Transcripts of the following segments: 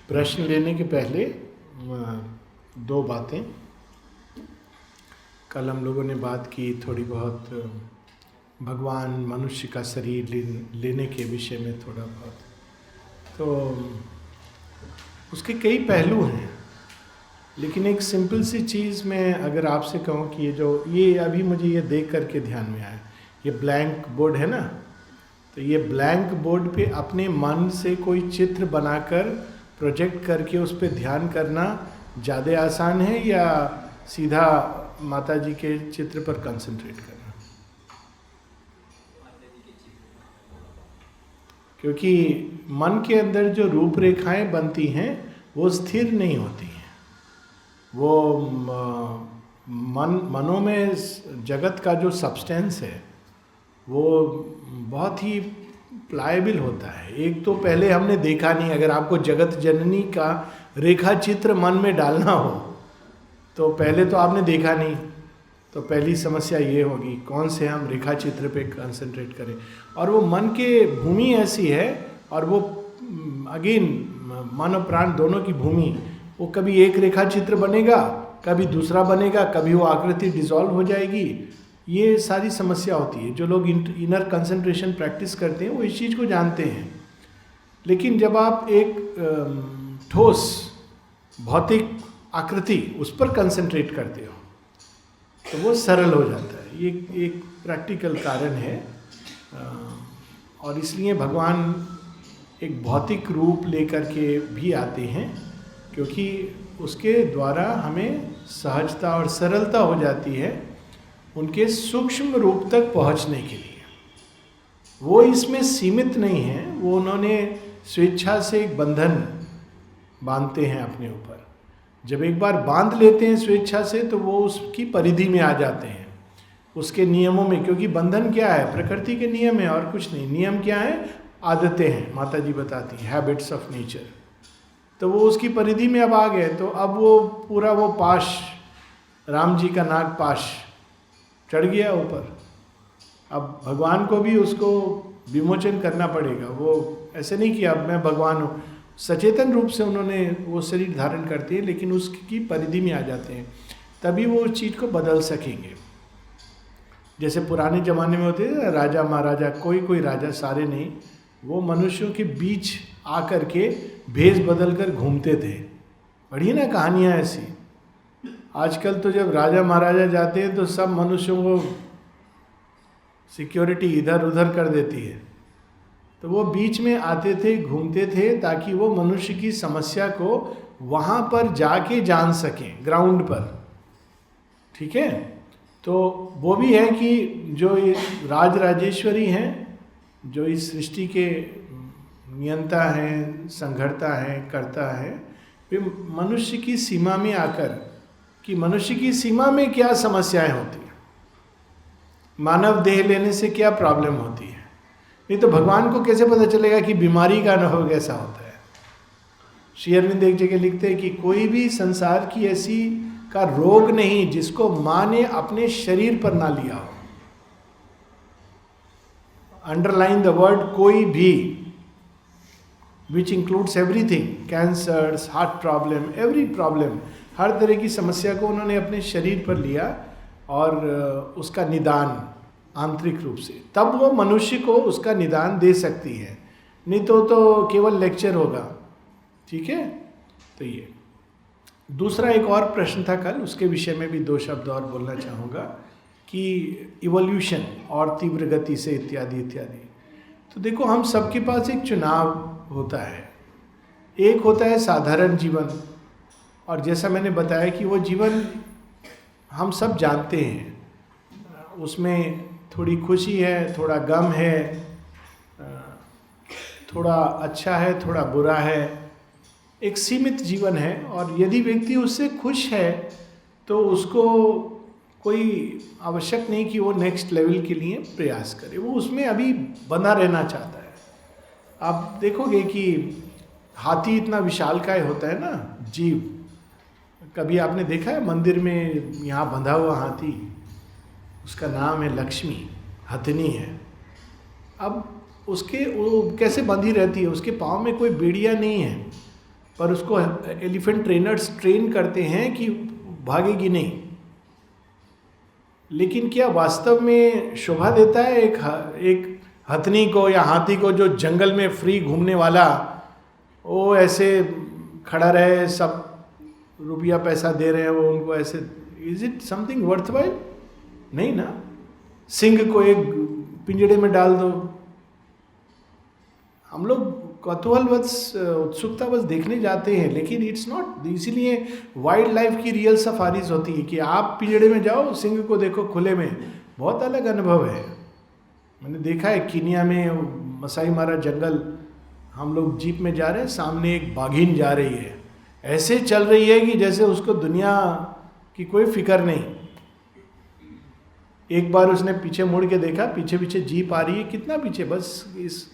प्रश्न लेने के पहले दो बातें। कल हम लोगों ने बात की थोड़ी बहुत भगवान मनुष्य का शरीर लेने के विषय में थोड़ा बहुत, तो उसके कई पहलू हैं, लेकिन एक सिंपल सी चीज़ मैं अगर आपसे कहूँ कि ये अभी मुझे ये देख करके ध्यान में आया, ये ब्लैंक बोर्ड है ना, तो ये ब्लैंक बोर्ड पे अपने मन से कोई चित्र बनाकर प्रोजेक्ट करके उस पर ध्यान करना ज़्यादा आसान है या सीधा माता जी के चित्र पर कंसंट्रेट करना? क्योंकि मन के अंदर जो रूपरेखाएं बनती हैं वो स्थिर नहीं होती हैं। वो मनों में जगत का जो सब्सटेंस है वो बहुत ही प्लायबल होता है। एक तो पहले हमने देखा नहीं, अगर आपको जगत जननी का रेखा चित्र मन में डालना हो तो पहले तो आपने देखा नहीं, तो पहली समस्या ये होगी कौन से हम रेखा चित्र पे कंसंट्रेट करें। और वो मन के भूमि ऐसी है, और वो अगेन मन और प्राण दोनों की भूमि, वो कभी एक रेखा चित्र बनेगा, कभी दूसरा बनेगा, कभी वो आकृति डिसॉल्व हो जाएगी। ये सारी समस्या होती है। जो लोग इनर कंसंट्रेशन प्रैक्टिस करते हैं वो इस चीज़ को जानते हैं। लेकिन जब आप एक ठोस भौतिक आकृति उस पर कंसंट्रेट करते हो तो वो सरल हो जाता है। ये एक प्रैक्टिकल कारण है। और इसलिए भगवान एक भौतिक रूप लेकर के भी आते हैं, क्योंकि उसके द्वारा हमें सहजता और सरलता हो जाती है उनके सूक्ष्म रूप तक पहुंचने के लिए। वो इसमें सीमित नहीं है, वो उन्होंने स्वेच्छा से एक बंधन बांधते हैं अपने ऊपर। जब एक बार बांध लेते हैं स्वेच्छा से तो वो उसकी परिधि में आ जाते हैं, उसके नियमों में। क्योंकि बंधन क्या है? प्रकृति के नियम है और कुछ नहीं। नियम क्या है? आदतें हैं, माता जी बताती हैं, हैबिट्स ऑफ नेचर। तो वो उसकी परिधि में अब आ गए, तो अब वो पूरा वो पाश, राम जी का नाग पाश चढ़ गया ऊपर। अब भगवान को भी उसको विमोचन करना पड़ेगा। वो ऐसे नहीं कि अब मैं भगवान हूँ, सचेतन रूप से उन्होंने वो शरीर धारण करते हैं, लेकिन उसकी परिधि में आ जाते हैं, तभी वो उस चीज़ को बदल सकेंगे। जैसे पुराने ज़माने में होते थे राजा महाराजा, कोई राजा, सारे नहीं, वो मनुष्यों के बीच आकर के भेष बदल कर घूमते थे। पढ़िए ना कहानियाँ ऐसी। आजकल तो जब राजा महाराजा जाते हैं तो सब मनुष्यों को सिक्योरिटी इधर उधर कर देती है। तो वो बीच में आते थे, घूमते थे, ताकि वो मनुष्य की समस्या को वहाँ पर जाके जान सकें, ग्राउंड पर। ठीक है? तो वो भी है कि जो ये राज राजेश्वरी हैं, जो इस सृष्टि के नियंता हैं, संघर्ता हैं, करता है, वे मनुष्य की सीमा में आकर कि मनुष्य की सीमा में क्या समस्याएं होती हैं, मानव देह लेने से क्या प्रॉब्लम होती है। नहीं तो भगवान को कैसे पता चलेगा कि बीमारी का अनुभव कैसा होता है? श्री अरविंद एक जगह लिखते हैं कि कोई भी संसार की ऐसी का रोग नहीं जिसको माँ ने अपने शरीर पर ना लिया हो। अंडरलाइन द वर्ड कोई भी, which includes everything, cancers, heart problem, every problem, हर तरह की समस्या को उन्होंने अपने शरीर पर लिया और उसका निदान आंतरिक रूप से, तब वो मनुष्य को उसका निदान दे सकती है। नहीं तो केवल लेक्चर होगा। ठीक है? तो ये दूसरा एक और प्रश्न था कल, उसके विषय में भी दो शब्द और बोलना चाहूँगा कि इवोल्यूशन और तीव्र गति से इत्यादि इत्यादि। तो देखो, हम सबके पास एक चुनाव होता है। एक होता है साधारण जीवन, और जैसा मैंने बताया कि वो जीवन हम सब जानते हैं, उसमें थोड़ी खुशी है, थोड़ा गम है, थोड़ा अच्छा है, थोड़ा बुरा है, एक सीमित जीवन है। और यदि व्यक्ति उससे खुश है तो उसको कोई आवश्यक नहीं कि वो नेक्स्ट लेवल के लिए प्रयास करे, वो उसमें अभी बना रहना चाहता है। आप देखोगे कि हाथी इतना विशालकाय होता है ना, जीव। कभी आपने देखा है मंदिर में यहाँ बंधा हुआ हाथी? उसका नाम है लक्ष्मी, हथनी है। अब उसके वो कैसे बंधी रहती है? उसके पाँव में कोई बेड़िया नहीं है, पर उसको एलिफेंट ट्रेनर्स ट्रेन करते हैं कि भागेगी नहीं। लेकिन क्या वास्तव में शोभा देता है एक हथनी को या हाथी को जो जंगल में फ्री घूमने वाला, वो ऐसे खड़ा रहे, सब रुपया पैसा दे रहे हैं वो उनको ऐसे, इज इट समथिंग वर्थवाइल? नहीं ना। सिंह को एक पिंजड़े में डाल दो, हम लोग कौतूहलवश उत्सुकतावश देखने जाते हैं, लेकिन इट्स नॉट। इसीलिए वाइल्ड लाइफ की रियल सफारीज होती है कि आप पिंजड़े में जाओ, सिंह को देखो खुले में, बहुत अलग अनुभव है। मैंने देखा है कीनिया में मसाई मारा जंगल, हम लोग जीप में जा रहे हैं, सामने एक बाघिन जा रही है, ऐसे चल रही है कि जैसे उसको दुनिया की कोई फिक्र नहीं। एक बार उसने पीछे मुड़ के देखा, पीछे पीछे जीप आ रही है, कितना पीछे, बस इस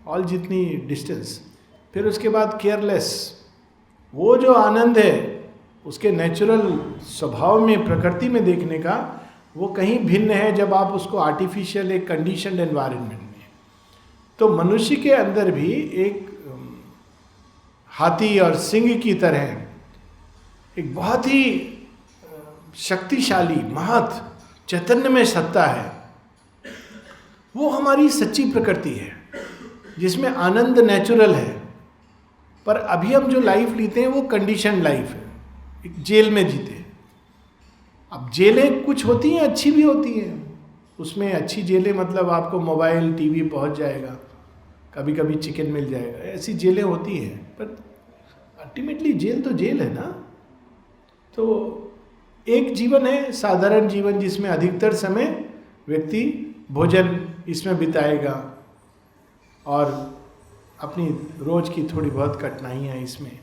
ऑल जितनी डिस्टेंस। फिर उसके बाद केयरलेस। वो जो आनंद है उसके नेचुरल स्वभाव में, प्रकृति में देखने का, वो कहीं भिन्न है जब आप उसको आर्टिफिशियल एक कंडीशनड एनवायरनमेंट में। तो मनुष्य के अंदर भी एक हाथी और सिंह की तरह एक बहुत ही शक्तिशाली महत चैतन्य में सत्ता है। वो हमारी सच्ची प्रकृति है जिसमें आनंद नेचुरल है। पर अभी हम जो लाइफ लेते हैं वो कंडीशन लाइफ है, एक जेल में जीते। अब जेलें कुछ होती हैं, अच्छी भी होती हैं। उसमें अच्छी जेलें मतलब आपको मोबाइल टीवी पहुंच जाएगा, कभी कभी चिकन मिल जाएगा, ऐसी जेलें होती हैं। पर अल्टीमेटली जेल तो जेल है ना। तो एक जीवन है साधारण जीवन, जिसमें अधिकतर समय व्यक्ति भोजन इसमें बिताएगा और अपनी रोज की थोड़ी बहुत कठिनाइयाँ इसमें।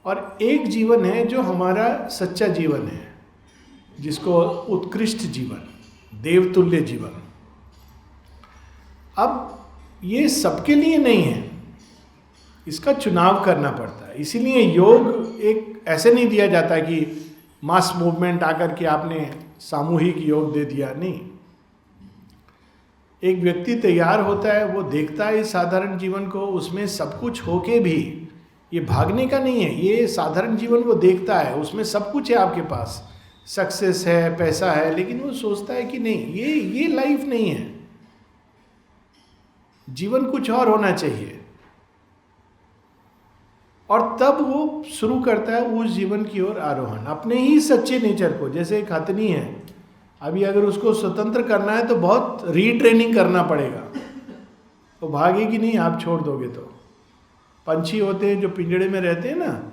और एक जीवन है जो हमारा सच्चा जीवन है, जिसको उत्कृष्ट जीवन, देवतुल्य जीवन। अब ये सबके लिए नहीं है, इसका चुनाव करना पड़ता है। इसीलिए योग एक ऐसे नहीं दिया जाता कि मास मूवमेंट आकर के आपने सामूहिक योग दे दिया, नहीं। एक व्यक्ति तैयार होता है, वो देखता है इस साधारण जीवन को, उसमें सब कुछ होके भी, ये भागने का नहीं है, ये साधारण जीवन वो देखता है, उसमें सब कुछ है आपके पास, सक्सेस है, पैसा है, लेकिन वो सोचता है कि नहीं, ये लाइफ नहीं है, जीवन कुछ और होना चाहिए। और तब वो शुरू करता है उस जीवन की ओर आरोहण, अपने ही सच्चे नेचर को। जैसे एक हथनी है, अभी अगर उसको स्वतंत्र करना है तो बहुत रीट्रेनिंग करना पड़ेगा, तो भागेगी नहीं आप छोड़ दोगे तो। पंछी होते हैं जो पिंजड़े में रहते हैं ना,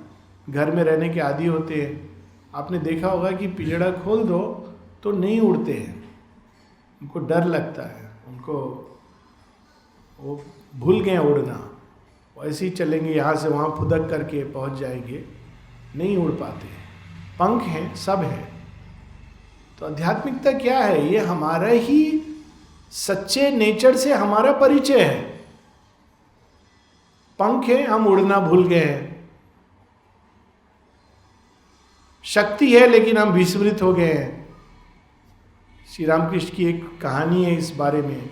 घर में रहने के आदी होते हैं, आपने देखा होगा कि पिंजड़ा खोल दो तो नहीं उड़ते हैं, उनको डर लगता है, उनको वो भूल गए उड़ना, ऐसे ही चलेंगे, यहाँ से वहाँ फुदक करके पहुँच जाएंगे, नहीं उड़ पाते। पंख हैं, सब है। तो आध्यात्मिकता क्या है? ये हमारा ही सच्चे नेचर से हमारा परिचय है। पंख है, हम उड़ना भूल गए हैं। शक्ति है, लेकिन हम विस्मृत हो गए हैं। श्री रामकृष्ण की एक कहानी है इस बारे में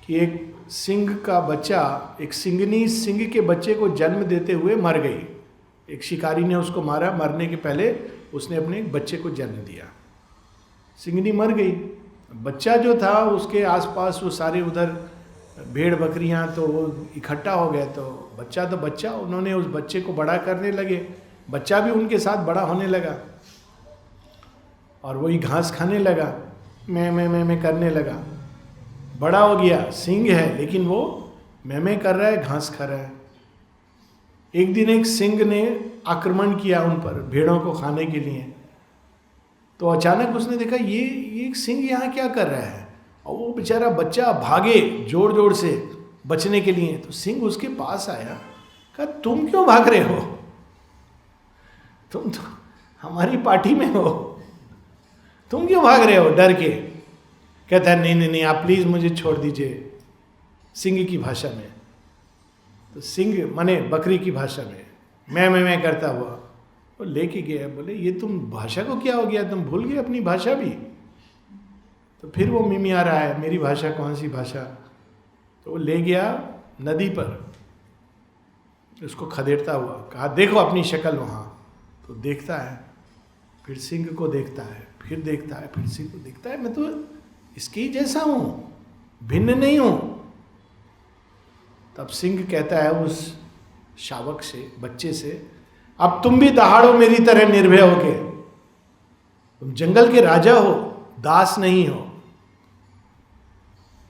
कि एक सिंह का बच्चा, एक सिंगनी सिंह के बच्चे को जन्म देते हुए मर गई। एक शिकारी ने उसको मारा, मरने के पहले उसने अपने बच्चे को जन्म दिया। सिंगनी मर गई। बच्चा जो था उसके आसपास वो सारे उधर भेड़ बकरियां तो वो इकट्ठा हो गए, तो बच्चा उन्होंने उस बच्चे को बड़ा करने लगे। बच्चा भी उनके साथ बड़ा होने लगा और वही घास खाने लगा, मैं करने लगा। बड़ा हो गया, सिंह है, लेकिन वो मैं कर रहा है, घास खा रहा है। एक दिन एक सिंह ने आक्रमण किया उन पर भेड़ों को खाने के लिए। तो अचानक उसने देखा ये सिंह यहाँ क्या कर रहा है, और वो बेचारा बच्चा भागे जोर जोर से बचने के लिए। तो सिंह उसके पास आया, कहा तुम क्यों भाग रहे हो, तुम तो हमारी पार्टी में हो, तुम क्यों भाग रहे हो डर के। कहता है नहीं आप प्लीज मुझे छोड़ दीजिए, सिंह की भाषा में। तो सिंह माने बकरी की भाषा में मैं करता हुआ वो लेके गया। बोले ये तुम भाषा को क्या हो गया, तुम भूल गए अपनी भाषा भी। तो फिर वो मिमिया रहा है, मेरी भाषा कौन सी भाषा। तो वो ले गया नदी पर, उसको खदेड़ता हुआ कहा देखो अपनी शक्ल वहाँ। तो देखता है, फिर सिंह को देखता है, फिर देखता है, फिर सिंह को देखता है, मैं तो इसके ही जैसा हूँ, भिन्न नहीं हूँ। तब सिंह कहता है उस शावक से, बच्चे से, अब तुम भी दहाड़ो मेरी तरह निर्भय होके, तुम जंगल के राजा हो, दास नहीं हो।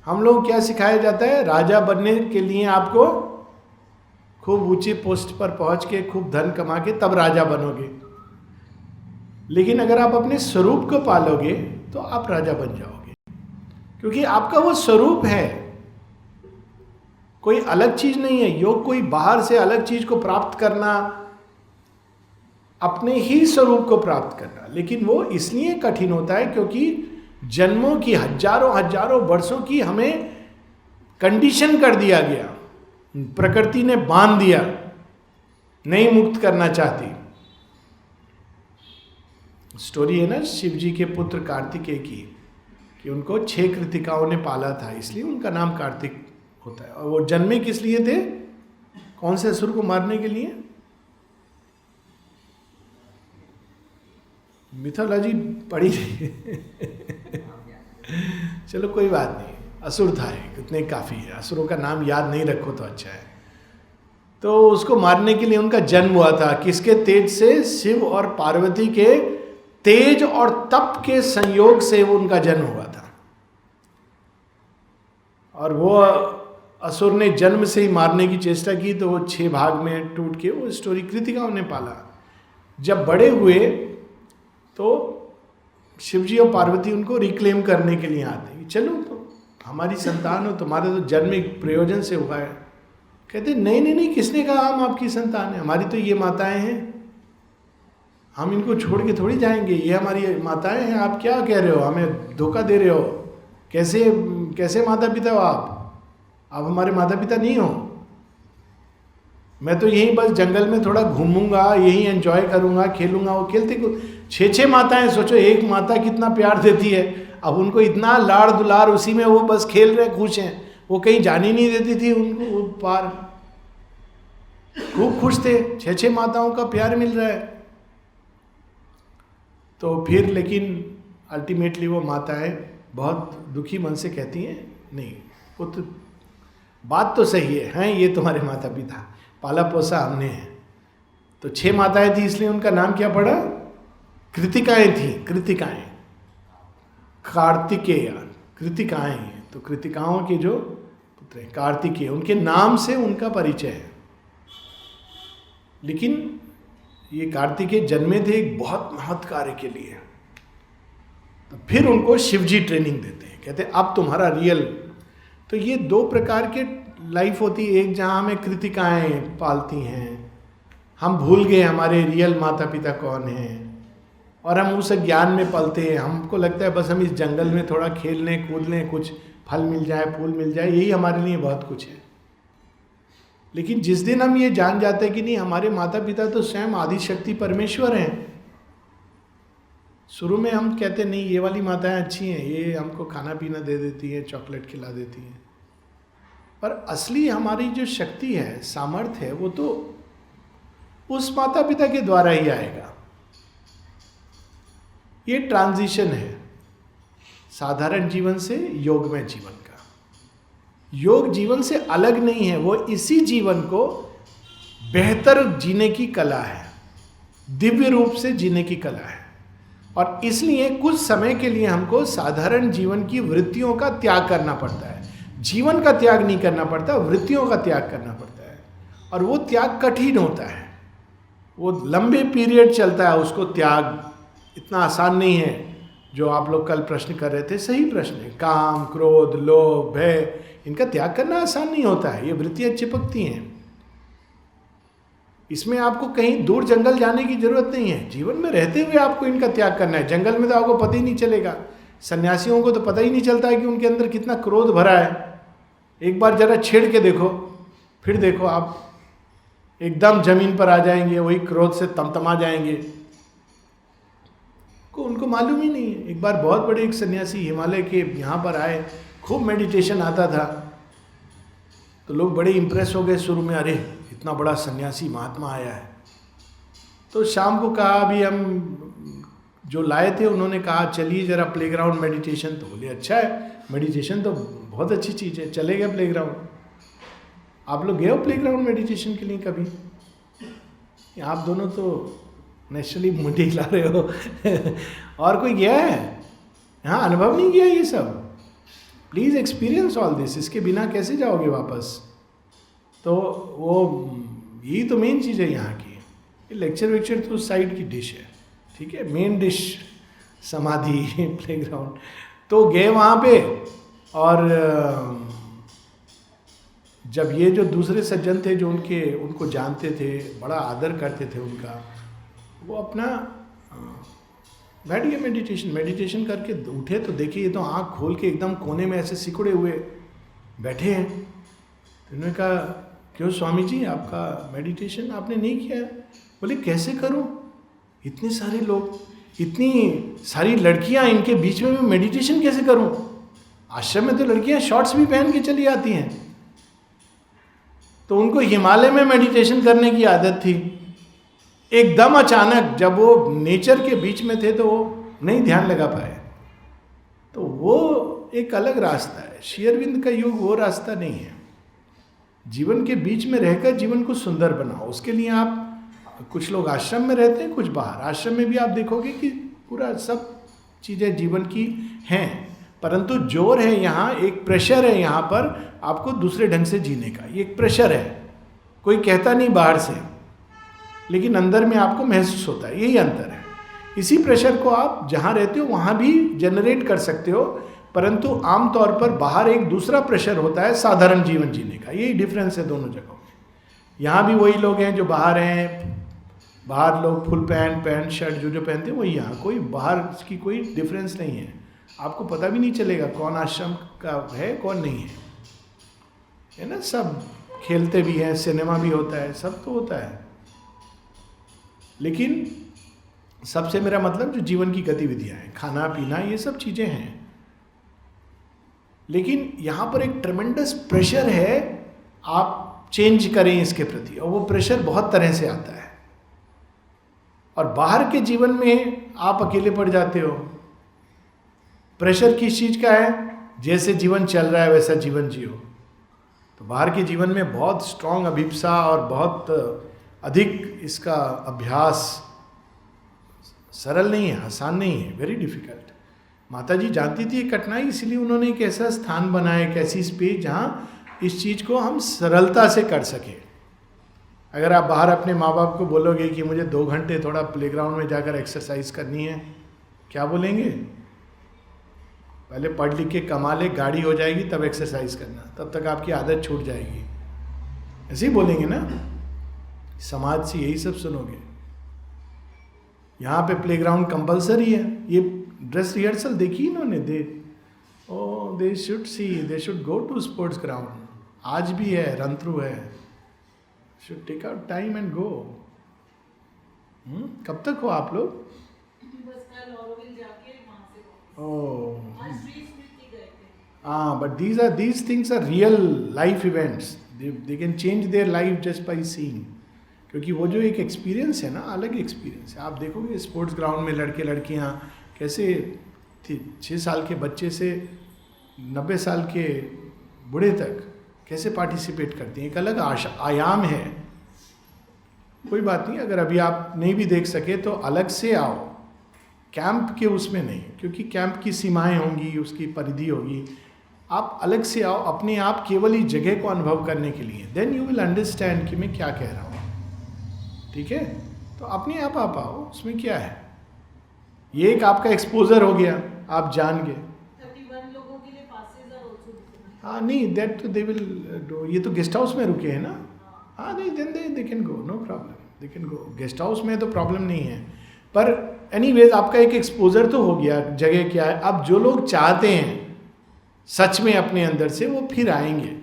हम लोग क्या सिखाया जाता है, राजा बनने के लिए आपको खूब ऊंची पोस्ट पर पहुंच के खूब धन कमा के तब राजा बनोगे, लेकिन अगर आप अपने स्वरूप को पालोगे तो आप राजा बन जाओगे, क्योंकि आपका वो स्वरूप है, कोई अलग चीज नहीं है। योग कोई बाहर से अलग चीज को प्राप्त करना, अपने ही स्वरूप को प्राप्त करना, लेकिन वो इसलिए कठिन होता है क्योंकि जन्मों की, हजारों हजारों वर्षों की हमें कंडीशन कर दिया गया, प्रकृति ने बांध दिया, नहीं मुक्त करना चाहती। स्टोरी है ना शिव जी के पुत्र कार्तिकेय की, कि उनको 6 कृतिकाओं ने पाला था, इसलिए उनका नाम कार्तिक होता है। और वो जन्मे किस लिए थे, कौन से असुर को मारने के लिए? मिथोलॉजी पढ़ी नहीं चलो कोई बात नहीं, असुर था एक, इतने काफी है, असुरों का नाम याद नहीं रखो तो अच्छा है। तो उसको मारने के लिए उनका जन्म हुआ था, किसके तेज से? शिव और पार्वती के तेज और तप के संयोग से वो उनका जन्म हुआ था। और वो असुर ने जन्म से ही मारने की चेष्टा की, तो वो 6 भाग में टूट के, वो स्टोरी कृतिकाओं ने पाला। जब बड़े हुए तो शिवजी और पार्वती उनको रिक्लेम करने के लिए आते हैं, चलो तो हमारी संतान हो, तुम्हारे तो जन्म एक प्रयोजन से हुआ है। कहते नहीं नहीं नहीं, किसने कहा हम आपकी संतान है, हमारी तो ये माताएं हैं, हम इनको छोड़ के थोड़ी जाएंगे, ये हमारी माताएं हैं, आप क्या कह रहे हो, हमें धोखा दे रहे हो, कैसे कैसे माता पिता हो आप हमारे माता पिता नहीं हो। मैं तो यहीं बस जंगल में थोड़ा घूमूंगा, यहीं एंजॉय करूंगा, खेलूंगा। वो खेलते 6 माताएं, सोचो एक माता कितना प्यार देती है, अब उनको इतना लाड़ दुलार, उसी में वो बस खेल रहे, खुश हैं, वो कहीं जाने नहीं देती थी उनको, वो पार खूब खुश थे, 6 माताओं का प्यार मिल रहा है। तो फिर लेकिन अल्टीमेटली वो माताएं बहुत दुखी मन से कहती हैं, नहीं पुत्र बात तो सही है, हैं ये तुम्हारे माता पिता, पाला पोसा हमने है। तो 6 माताएं थी, इसलिए उनका नाम क्या पड़ा? कृतिकाएं थी, कृतिकाएं, कार्तिकेय, कृतिकाएं हैं। तो कृतिकाओं के जो पुत्र हैं कार्तिकेय, उनके नाम से उनका परिचय है। लेकिन ये कार्तिकेय जन्मे थे एक बहुत महत् कार्य के लिए। तो फिर उनको शिवजी ट्रेनिंग देते हैं, कहते हैं अब तुम्हारा रियल। तो ये 2 प्रकार के लाइफ होती है, एक जहाँ हमें कृतिकाएं पालती हैं, हम भूल गए हमारे रियल माता पिता कौन हैं, और हम उस ज्ञान में पलते हैं। हमको लगता है बस हम इस जंगल में थोड़ा खेल लें, कूद लें, कुछ फल मिल जाए, फूल मिल जाए, यही हमारे लिए बहुत कुछ है। लेकिन जिस दिन हम ये जान जाते हैं कि नहीं, हमारे माता पिता तो स्वयं आदिशक्ति परमेश्वर हैं। शुरू में हम कहते नहीं ये वाली माताएं अच्छी हैं, ये हमको खाना पीना दे देती हैं, चॉकलेट खिला देती हैं, पर असली हमारी जो शक्ति है, सामर्थ्य है, वो तो उस माता पिता के द्वारा ही आएगा। ये ट्रांजिशन है साधारण जीवन से योगमय जीवन का। योग जीवन से अलग नहीं है, वो इसी जीवन को बेहतर जीने की कला है, दिव्य रूप से जीने की कला है। और इसलिए कुछ समय के लिए हमको साधारण जीवन की वृत्तियों का त्याग करना पड़ता है। जीवन का त्याग नहीं करना पड़ता, वृत्तियों का त्याग करना पड़ता है। और वो त्याग कठिन होता है, वो लंबे पीरियड चलता है, उसको त्याग इतना आसान नहीं है। जो आप लोग कल प्रश्न कर रहे थे, सही प्रश्न है। काम, क्रोध, लोभ, भय, इनका त्याग करना आसान नहीं होता है, ये वृत्तियां चिपकती हैं। इसमें आपको कहीं दूर जंगल जाने की जरूरत नहीं है, जीवन में रहते हुए आपको इनका त्याग करना है। जंगल में तो आपको पता ही नहीं चलेगा, सन्यासियों को तो पता ही नहीं चलता है कि उनके अंदर कितना क्रोध भरा है। एक बार जरा छेड़ के देखो, फिर देखो आप एकदम जमीन पर आ जाएंगे, वही क्रोध से तमतमा जाएंगे, को उनको मालूम ही नहीं है। एक बार बहुत बड़े एक सन्यासी हिमालय के यहाँ पर आए, खूब मेडिटेशन आता था, तो लोग बड़े इंप्रेस हो गए शुरू में, अरे इतना बड़ा सन्यासी महात्मा आया है। तो शाम को कहा, अभी हम जो लाए थे उन्होंने कहा चलिए जरा प्लेग्राउंड मेडिटेशन। तो बोले अच्छा है, मेडिटेशन तो बहुत अच्छी चीज़ है, चले गए प्लेग्राउंड। आप लोग गए हो प्लेग्राउंड मेडिटेशन के लिए कभी? आप दोनों तो नेचुरली मुंडी हिला रहे हो और कोई गया है यहाँ? अनुभव नहीं किया ये सब? प्लीज एक्सपीरियंस ऑल दिस, इसके बिना कैसे जाओगे वापस? तो वो यही तो मेन चीज़ है यहाँ की। लेक्चर वेक्चर तो साइड की डिश है, ठीक है, मेन डिश समाधि प्लेग्राउंड। तो गए वहाँ पे, और जब ये जो दूसरे सज्जन थे जो उनको जानते थे, बड़ा आदर करते थे उनका, वो अपना बैठ गए मेडिटेशन करके उठे तो देखिए ये तो आँख खोल के एकदम कोने में ऐसे सिकुड़े हुए बैठे हैं। तो उन्होंने कहा क्यों स्वामी जी, आपका मेडिटेशन आपने नहीं किया है? बोले कैसे करूं, इतने सारे लोग, इतनी सारी लड़कियां, इनके बीच में मैं मेडिटेशन कैसे करूं? आश्रम में तो लड़कियां शॉर्ट्स भी पहन के चली आती हैं। तो उनको हिमालय में मेडिटेशन करने की आदत थी। एकदम अचानक जब वो नेचर के बीच में थे तो वो नहीं ध्यान लगा पाए। तो वो एक अलग रास्ता है, श्री अरविंद का योग वो रास्ता नहीं है। जीवन के बीच में रहकर जीवन को सुंदर बनाओ, उसके लिए आप, कुछ लोग आश्रम में रहते हैं, कुछ बाहर। आश्रम में भी आप देखोगे कि पूरा सब चीज़ें जीवन की हैं, परंतु जोर है यहाँ, एक प्रेशर है यहाँ पर आपको दूसरे ढंग से जीने का। ये एक प्रेशर है, कोई कहता नहीं बाहर से, लेकिन अंदर में आपको महसूस होता है, यही अंतर है। इसी प्रेशर को आप जहाँ रहते हो वहाँ भी जनरेट कर सकते हो, परंतु आमतौर पर बाहर एक दूसरा प्रेशर होता है साधारण जीवन जीने का। यही डिफरेंस है दोनों जगहों में। यहाँ भी वही लोग हैं जो बाहर हैं, बाहर लोग फुल पैंट शर्ट जो पहनते हैं वही यहाँ, कोई बाहर की कोई डिफरेंस नहीं है। आपको पता भी नहीं चलेगा कौन आश्रम का है कौन नहीं है ना। सब खेलते भी हैं, सिनेमा भी होता है, सब तो होता है, लेकिन सबसे मेरा मतलब जो जीवन की गतिविधियां हैं, खाना पीना, ये सब चीजें हैं। लेकिन यहाँ पर एक ट्रेमेंडस प्रेशर है, आप चेंज करें इसके प्रति, और वो प्रेशर बहुत तरह से आता है। और बाहर के जीवन में आप अकेले पड़ जाते हो। प्रेशर किस चीज का है? जैसे जीवन चल रहा है वैसा जीवन जियो। तो बाहर के जीवन में बहुत स्ट्रांग अभिप्सा और बहुत अधिक इसका अभ्यास सरल नहीं है, आसान नहीं है, वेरी डिफिकल्ट। माता जी जानती थी ये कठिनाई, इसलिए उन्होंने एक ऐसा स्थान बनाया, एक ऐसी स्पेस जहाँ इस चीज़ को हम सरलता से कर सकें। अगर आप बाहर अपने माँ बाप को बोलोगे कि मुझे 2 घंटे थोड़ा प्लेग्राउंड में जाकर एक्सरसाइज करनी है, क्या बोलेंगे? पहले पढ़ लिख के कमा ले, गाड़ी हो जाएगी तब एक्सरसाइज करना, तब तक आपकी आदत छूट जाएगी, ऐसे ही बोलेंगे ना। समाज से यही सब सुनोगे। यहाँ पे प्लेग्राउंड कंपलसरी है। ये ड्रेस रिहर्सल देखी इन्होंने, they should see, they should go to sports ground. आज भी है, रन थ्रू है, should take out time and go. कब तक हो आप लोग? हाँ, but these things are real life events. They can change their life just by seeing. क्योंकि वो जो एक एक्सपीरियंस है ना, अलग एक्सपीरियंस है। आप देखोगे स्पोर्ट्स ग्राउंड में लड़के लड़कियाँ कैसे 6 साल के बच्चे से 90 साल के बूढ़े तक कैसे पार्टिसिपेट करते हैं, एक अलग आयाम है। कोई बात नहीं, अगर अभी आप नहीं भी देख सके तो अलग से आओ, कैंप के उसमें नहीं, क्योंकि कैंप की सीमाएं होंगी, उसकी परिधि होगी। आप अलग से आओ अपने आप केवल इस जगह को अनुभव करने के लिए, देन यू विल अंडरस्टैंड कि मैं क्या कह रहा हूँ। ठीक है, तो अपने आप आओ, उसमें क्या है। ये एक आपका एक्सपोजर हो गया, आप जान गए। 31 लोगों के लिए passes are also different. हाँ नहीं, दैट दे विल डू। ये तो गेस्ट हाउस में रुके हैं ना। हाँ नहीं, then they can go, no problem, they can go. Guest house में तो प्रॉब्लम नहीं है, पर एनीवेज आपका एक एक्सपोजर तो हो गया, जगह क्या है। अब जो लोग चाहते हैं सच में अपने अंदर से, वो फिर आएंगे,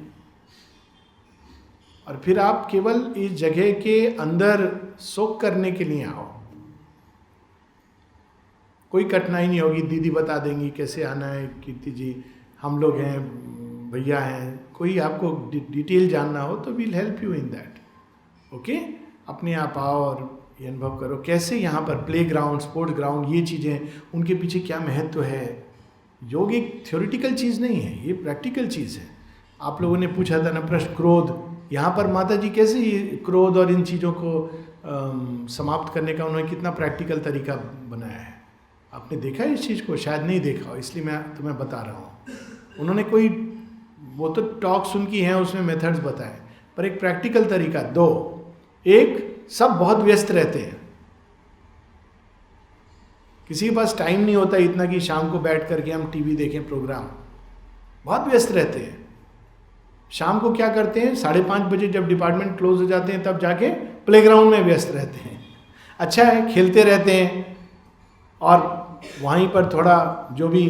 और फिर आप केवल इस जगह के अंदर सोख करने के लिए आओ। कोई कठिनाई नहीं होगी, दीदी बता देंगी कैसे आना है, कीर्ति जी हम लोग हैं, भैया हैं, कोई आपको डिटेल जानना हो तो we'll help you in that. Okay, अपने आप आओ और ये अनुभव करो कैसे यहाँ पर प्ले ग्राउंड, स्पोर्ट्स ग्राउंड, ये चीज़ें उनके पीछे क्या महत्व है। योग एक थ्योरेटिकल चीज़ नहीं है, ये प्रैक्टिकल चीज़ है। आप लोगों ने पूछा था ना प्रश्न, क्रोध, यहाँ पर माता जी कैसे ये क्रोध और इन चीज़ों को समाप्त करने का उन्होंने कितना प्रैक्टिकल तरीका बनाया है। आपने देखा है इस चीज़ को? शायद नहीं देखा हो, इसलिए मैं तुम्हें बता रहा हूँ। उन्होंने कोई, वो तो टॉक्स उनकी हैं, उसमें मेथड्स बताए, पर एक प्रैक्टिकल तरीका। दो, एक, सब बहुत व्यस्त रहते हैं, किसी के पास टाइम नहीं होता इतना कि शाम को बैठ करके हम टीवी देखें प्रोग्राम, बहुत व्यस्त रहते हैं। शाम को क्या करते हैं, 5:30 बजे जब डिपार्टमेंट क्लोज हो जाते हैं तब जाके प्लेग्राउंड में व्यस्त रहते हैं। अच्छा है, खेलते रहते हैं और वहीं पर थोड़ा जो भी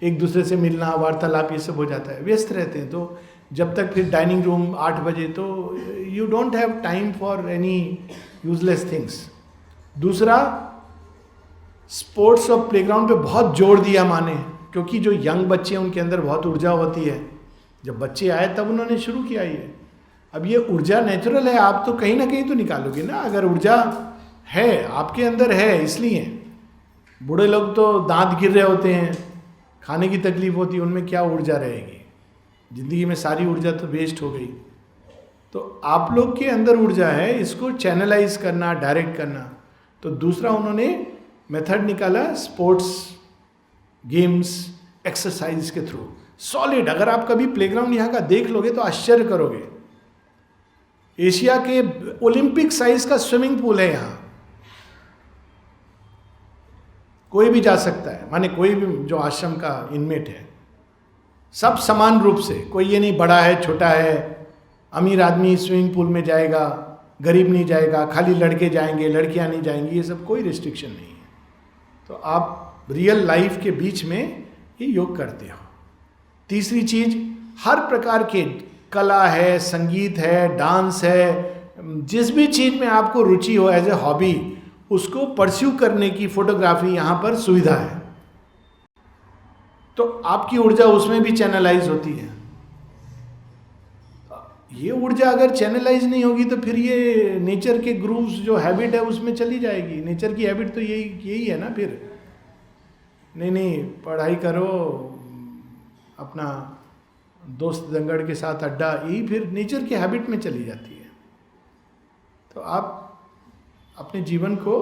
एक दूसरे से मिलना, वार्तालाप, ये सब हो जाता है, व्यस्त रहते हैं। तो जब तक फिर डाइनिंग रूम 8 बजे, तो you don't have time for any useless things. दूसरा, स्पोर्ट्स और प्लेग्राउंड पे बहुत जोर दिया माने, क्योंकि जो यंग बच्चे हैं उनके अंदर बहुत ऊर्जा होती है। जब बच्चे आए तब उन्होंने शुरू किया ये। अब ये ऊर्जा नेचुरल है, आप तो कहीं ना कहीं तो निकालोगे ना। अगर ऊर्जा है आपके अंदर है, इसलिए बूढ़े लोग तो दांत गिर रहे होते हैं, खाने की तकलीफ होती है, उनमें क्या ऊर्जा रहेगी? जिंदगी में सारी ऊर्जा तो वेस्ट हो गई। तो आप लोग के अंदर ऊर्जा है, इसको चैनलाइज करना, डायरेक्ट करना। तो दूसरा उन्होंने मेथड निकाला स्पोर्ट्स, गेम्स, एक्सरसाइज के थ्रू, सॉलिड। अगर आप कभी प्लेग्राउंड यहाँ का देख लोगे तो आश्चर्य करोगे। एशिया के ओलंपिक साइज का स्विमिंग पूल है यहाँ, कोई भी जा सकता है, माने कोई भी जो आश्रम का इनमेट है, सब समान रूप से। कोई ये नहीं बड़ा है छोटा है, अमीर आदमी स्विमिंग पूल में जाएगा, गरीब नहीं जाएगा, खाली लड़के जाएंगे, लड़कियां नहीं जाएंगी, ये सब कोई रिस्ट्रिक्शन नहीं है। तो आप रियल लाइफ के बीच में ये योग करते हो। तीसरी चीज, हर प्रकार के कला है, संगीत है, डांस है, जिस भी चीज में आपको रुचि हो एज ए हॉबी, उसको परस्यू करने की फोटोग्राफी यहाँ पर सुविधा है। तो आपकी ऊर्जा उसमें भी चैनलाइज होती है। ये ऊर्जा अगर चैनलाइज नहीं होगी तो फिर ये नेचर के ग्रूव्स जो हैबिट है उसमें चली जाएगी। नेचर की हैबिट तो यही है ना। फिर नहीं पढ़ाई करो, अपना दोस्त दंगड़ के साथ अड्डा, यही फिर नेचर की हैबिट में चली जाती है। तो आप अपने जीवन को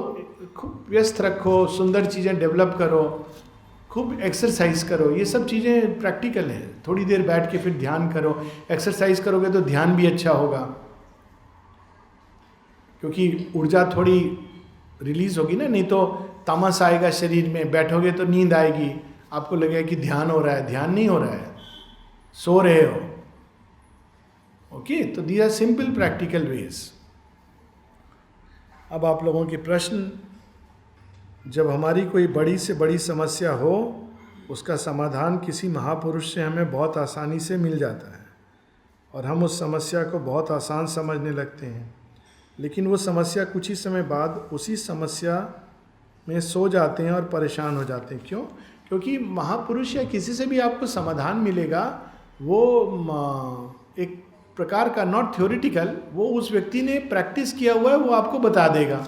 खूब व्यस्त रखो, सुंदर चीज़ें डेवलप करो, खूब एक्सरसाइज करो। ये सब चीज़ें प्रैक्टिकल है। थोड़ी देर बैठ के फिर ध्यान करो। एक्सरसाइज करोगे तो ध्यान भी अच्छा होगा, क्योंकि ऊर्जा थोड़ी रिलीज होगी ना। नहीं तो तामस आएगा शरीर में, बैठोगे तो नींद आएगी, आपको लगेगा कि ध्यान हो रहा है, ध्यान नहीं हो रहा है, सो रहे हो। ओके, तो these are simple practical ways. अब आप लोगों के प्रश्न, जब हमारी कोई बड़ी से बड़ी समस्या हो, उसका समाधान किसी महापुरुष से हमें बहुत आसानी से मिल जाता है और हम उस समस्या को बहुत आसान समझने लगते हैं। लेकिन वो समस्या कुछ ही समय बाद उसी समस्या में सो जाते हैं और परेशान हो जाते हैं। क्यों? क्योंकि महापुरुष या किसी से भी आपको समाधान मिलेगा, वो एक प्रकार का नॉट थ्योरेटिकल, वो उस व्यक्ति ने प्रैक्टिस किया हुआ है, वो आपको बता देगा।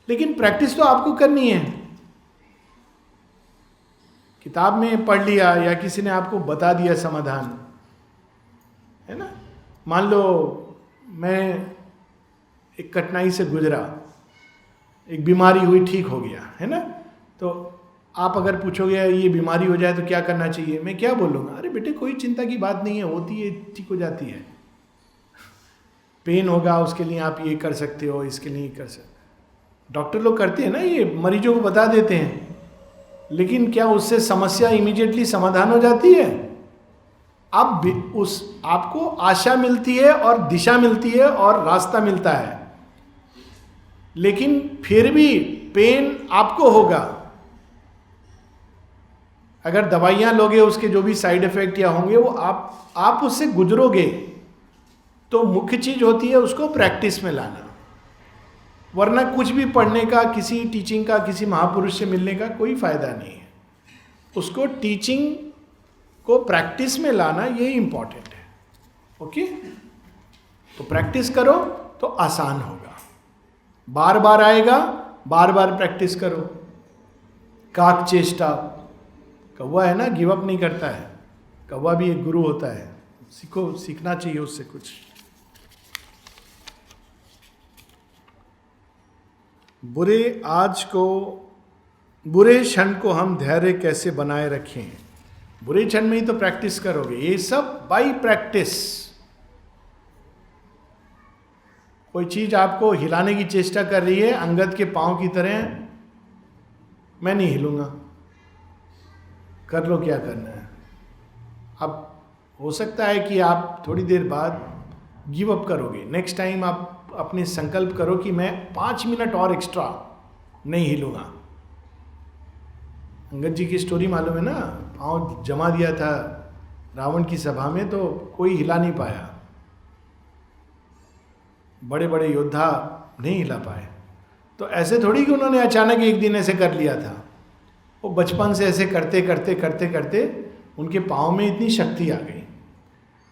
लेकिन प्रैक्टिस तो आपको करनी है। किताब में पढ़ लिया या किसी ने आपको बता दिया समाधान, है ना। मान लो मैं एक कठिनाई से गुजरा, एक बीमारी हुई, ठीक हो गया, है ना। तो आप अगर पूछोगे ये बीमारी हो जाए तो क्या करना चाहिए, मैं क्या बोलूँगा? अरे बेटे कोई चिंता की बात नहीं है, होती है, ठीक हो जाती है। पेन होगा उसके लिए आप ये कर सकते हो, इसके लिए कर सकते हो। डॉक्टर लोग करते हैं ना, ये मरीजों को बता देते हैं, लेकिन क्या उससे समस्या इमीडिएटली समाधान हो जाती है? आपको आशा मिलती है और दिशा मिलती है और रास्ता मिलता है, लेकिन फिर भी पेन आपको होगा। अगर दवाइयां लोगे, उसके जो भी साइड इफेक्ट या होंगे वो आप उससे गुजरोगे। तो मुख्य चीज होती है उसको प्रैक्टिस में लाना, वरना कुछ भी पढ़ने का, किसी टीचिंग का, किसी महापुरुष से मिलने का कोई फायदा नहीं है। उसको टीचिंग को प्रैक्टिस में लाना, ये इंपॉर्टेंट है। ओके, तो प्रैक्टिस करो, तो आसान होगा। बार बार आएगा, बार बार प्रैक्टिस करो। काक चेष्टा, कौवा है ना, गिव अप नहीं करता है। कौवा भी एक गुरु होता है, सीखो, सीखना चाहिए उससे कुछ। बुरे क्षण को हम धैर्य कैसे बनाए रखें? बुरे क्षण में ही तो प्रैक्टिस करोगे, ये सब बाई प्रैक्टिस। कोई चीज आपको हिलाने की चेष्टा कर रही है, अंगद के पांव की तरह, मैं नहीं हिलूंगा, कर लो क्या करना है। अब हो सकता है कि आप थोड़ी देर बाद गिव अप करोगे। नेक्स्ट टाइम आप अपने संकल्प करो कि मैं 5 मिनट और एक्स्ट्रा नहीं हिलूंगा। अंगद जी की स्टोरी मालूम है ना, पांव जमा दिया था रावण की सभा में तो कोई हिला नहीं पाया, बड़े बड़े योद्धा नहीं हिला पाए। तो ऐसे थोड़ी कि उन्होंने अचानक एक दिन ऐसे कर लिया था, वो बचपन से ऐसे करते करते करते करते उनके पाँव में इतनी शक्ति आ गई।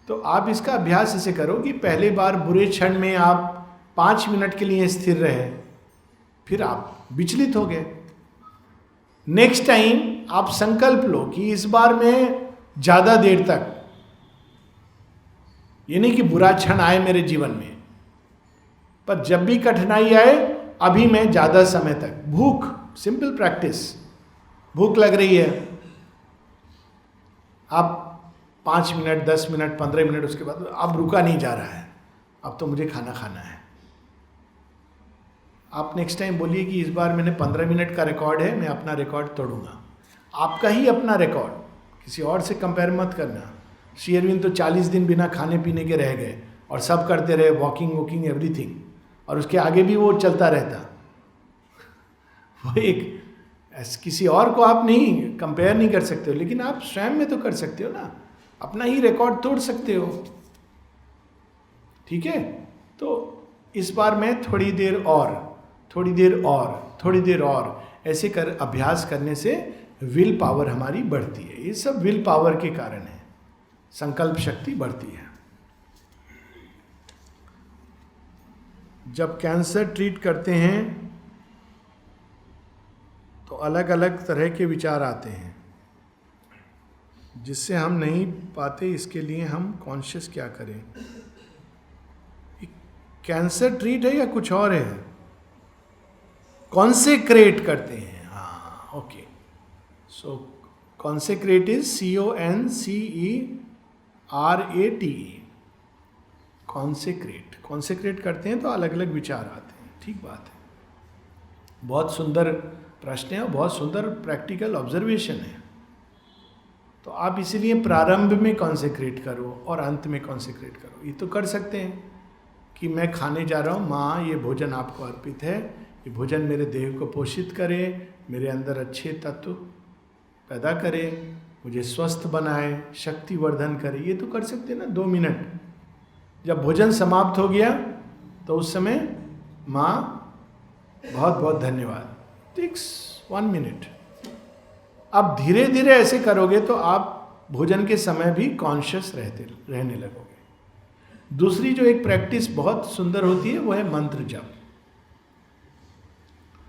तो आप इसका अभ्यास ऐसे करो कि पहले बार बुरे क्षण में आप 5 मिनट के लिए स्थिर रहे, फिर आप विचलित हो गए। नेक्स्ट टाइम आप संकल्प लो कि इस बार मैं ज्यादा देर तक, ये नहीं कि बुरा क्षण आए मेरे जीवन में, पर जब भी कठिनाई आए अभी मैं ज्यादा समय तक, भूख, सिंपल प्रैक्टिस, भूख लग रही है, आप 5 मिनट, 10 मिनट, 15 मिनट, उसके बाद अब रुका नहीं जा रहा है, अब तो मुझे खाना खाना है। आप नेक्स्ट टाइम बोलिए कि इस बार मैंने 15 मिनट का रिकॉर्ड है, मैं अपना रिकॉर्ड तोड़ूंगा। आपका ही अपना रिकॉर्ड, किसी और से कंपेयर मत करना। श्री अरविंद तो 40 दिन बिना खाने पीने के रह गए और सब करते रहे, वॉकिंग वॉकिंग एवरीथिंग, और उसके आगे भी वो चलता रहता। वो एक किसी और को आप नहीं कंपेयर नहीं कर सकते हो, लेकिन आप स्वयं में तो कर सकते हो ना, अपना ही रिकॉर्ड तोड़ सकते हो। ठीक है, तो इस बार मैं थोड़ी देर और, थोड़ी देर और, थोड़ी देर और, ऐसे कर अभ्यास करने से विल पावर हमारी बढ़ती है। ये सब विल पावर के कारण है, संकल्प शक्ति बढ़ती है। जब कैंसर ट्रीट करते हैं तो अलग अलग तरह के विचार आते हैं जिससे हम नहीं पाते। इसके लिए हम कॉन्शियस क्या करें? कैंसर ट्रीट है या कुछ और है? कॉन्सेक्रेट करते हैं, हाँ, okay. So consecrate is CONCERATE, consecrate. Consecrate करते हैं तो अलग अलग विचार आते हैं, ठीक बात है। बहुत सुंदर प्रश्न है और बहुत सुंदर प्रैक्टिकल ऑब्जर्वेशन है। तो आप इसीलिए प्रारंभ में कॉन्सेक्रेट करो और अंत में कॉन्सेक्रेट करो। ये तो कर सकते हैं कि मैं खाने जा रहा हूँ, माँ ये भोजन आपको अर्पित है, ये भोजन मेरे देह को पोषित करे, मेरे अंदर अच्छे तत्व पैदा करे, मुझे स्वस्थ बनाए, शक्ति वर्धन करे। ये तो कर सकते हैं ना 2 मिनट। जब भोजन समाप्त हो गया तो उस समय माँ बहुत बहुत धन्यवाद, टेक्स 1 मिनट। अब धीरे धीरे ऐसे करोगे तो आप भोजन के समय भी कॉन्शियस रहने लगोगे। दूसरी जो एक प्रैक्टिस बहुत सुंदर होती है वो है मंत्र जप।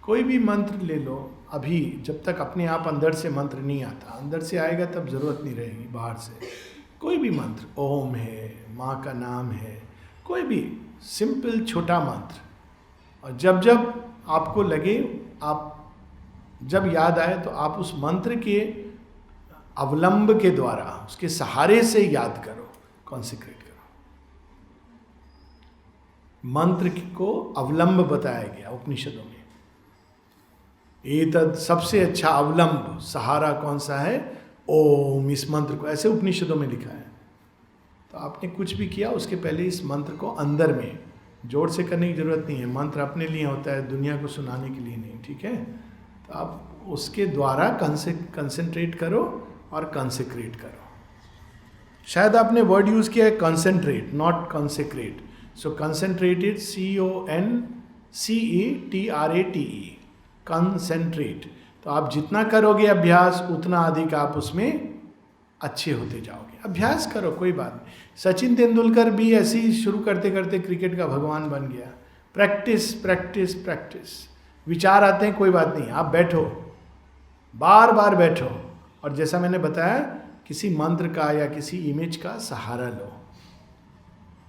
कोई भी मंत्र ले लो, अभी जब तक अपने आप अंदर से मंत्र नहीं आता, अंदर से आएगा तब जरूरत नहीं रहेगी बाहर से। कोई भी मंत्र, ओम है, माँ का नाम है, कोई भी सिंपल छोटा मंत्र, और जब जब आपको लगे, आप जब याद आए तो आप उस मंत्र के अवलंब के द्वारा, उसके सहारे से याद करो, कॉन्सेक्रेट करो। मंत्र को अवलंब बताया गया उपनिषदों में। एतद सबसे अच्छा अवलंब, सहारा कौन सा है? ओम। इस मंत्र को ऐसे उपनिषदों में लिखा है। तो आपने कुछ भी किया उसके पहले इस मंत्र को अंदर में जोर से करने की जरूरत नहीं है। मंत्र अपने लिए होता है, दुनिया को सुनाने के लिए नहीं, ठीक है? तो आप उसके द्वारा कंसंट्रेट करो और कंसेक्रेट करो। शायद आपने वर्ड यूज किया है concentrate, not consecrate. So concentrated, CONCETRATE, concentrate. तो आप जितना करोगे अभ्यास उतना अधिक आप उसमें अच्छे होते जाओगे। अभ्यास करो, कोई बात नहीं। सचिन तेंदुलकर भी ऐसे ही शुरू करते करते क्रिकेट का भगवान बन गया। Practice practice practice. विचार आते हैं, कोई बात नहीं, आप बैठो, बार बार बैठो, और जैसा मैंने बताया किसी मंत्र का या किसी इमेज का सहारा लो।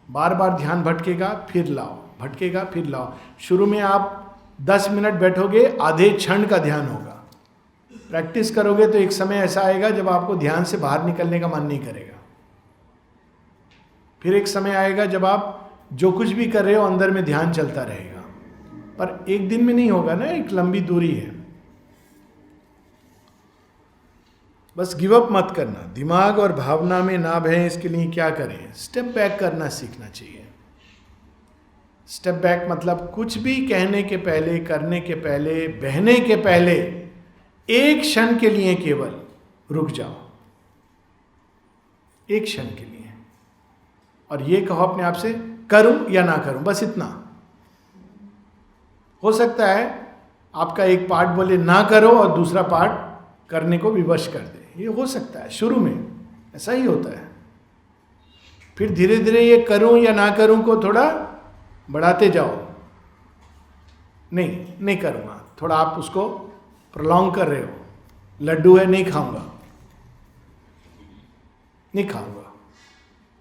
बार बार ध्यान भटकेगा फिर लाओ, भटकेगा फिर लाओ। शुरू में आप 10 मिनट बैठोगे, आधे क्षण का ध्यान होगा। प्रैक्टिस करोगे तो एक समय ऐसा आएगा जब आपको ध्यान से बाहर निकलने का मन नहीं करेगा। फिर एक समय आएगा जब आप जो कुछ भी कर रहे हो अंदर में ध्यान चलता रहेगा। पर एक दिन में नहीं होगा ना, एक लंबी दूरी है। बस गिव अप मत करना। दिमाग और भावना में ना बहें, इसके लिए क्या करें? स्टेप बैक करना सीखना चाहिए। स्टेप बैक मतलब कुछ भी कहने के पहले, करने के पहले, बहने के पहले एक क्षण के लिए केवल रुक जाओ, एक क्षण के लिए, और ये कहो अपने आप से, करूं या ना करूं, बस इतना। हो सकता है आपका एक पार्ट बोले ना करो और दूसरा पार्ट करने को विवश कर दे, ये हो सकता है। शुरू में ऐसा ही होता है। फिर धीरे धीरे ये करूं या ना करूं को थोड़ा बढ़ाते जाओ। नहीं करूंगा, थोड़ा आप उसको प्रोलॉन्ग कर रहे हो। लड्डू है, नहीं खाऊंगा,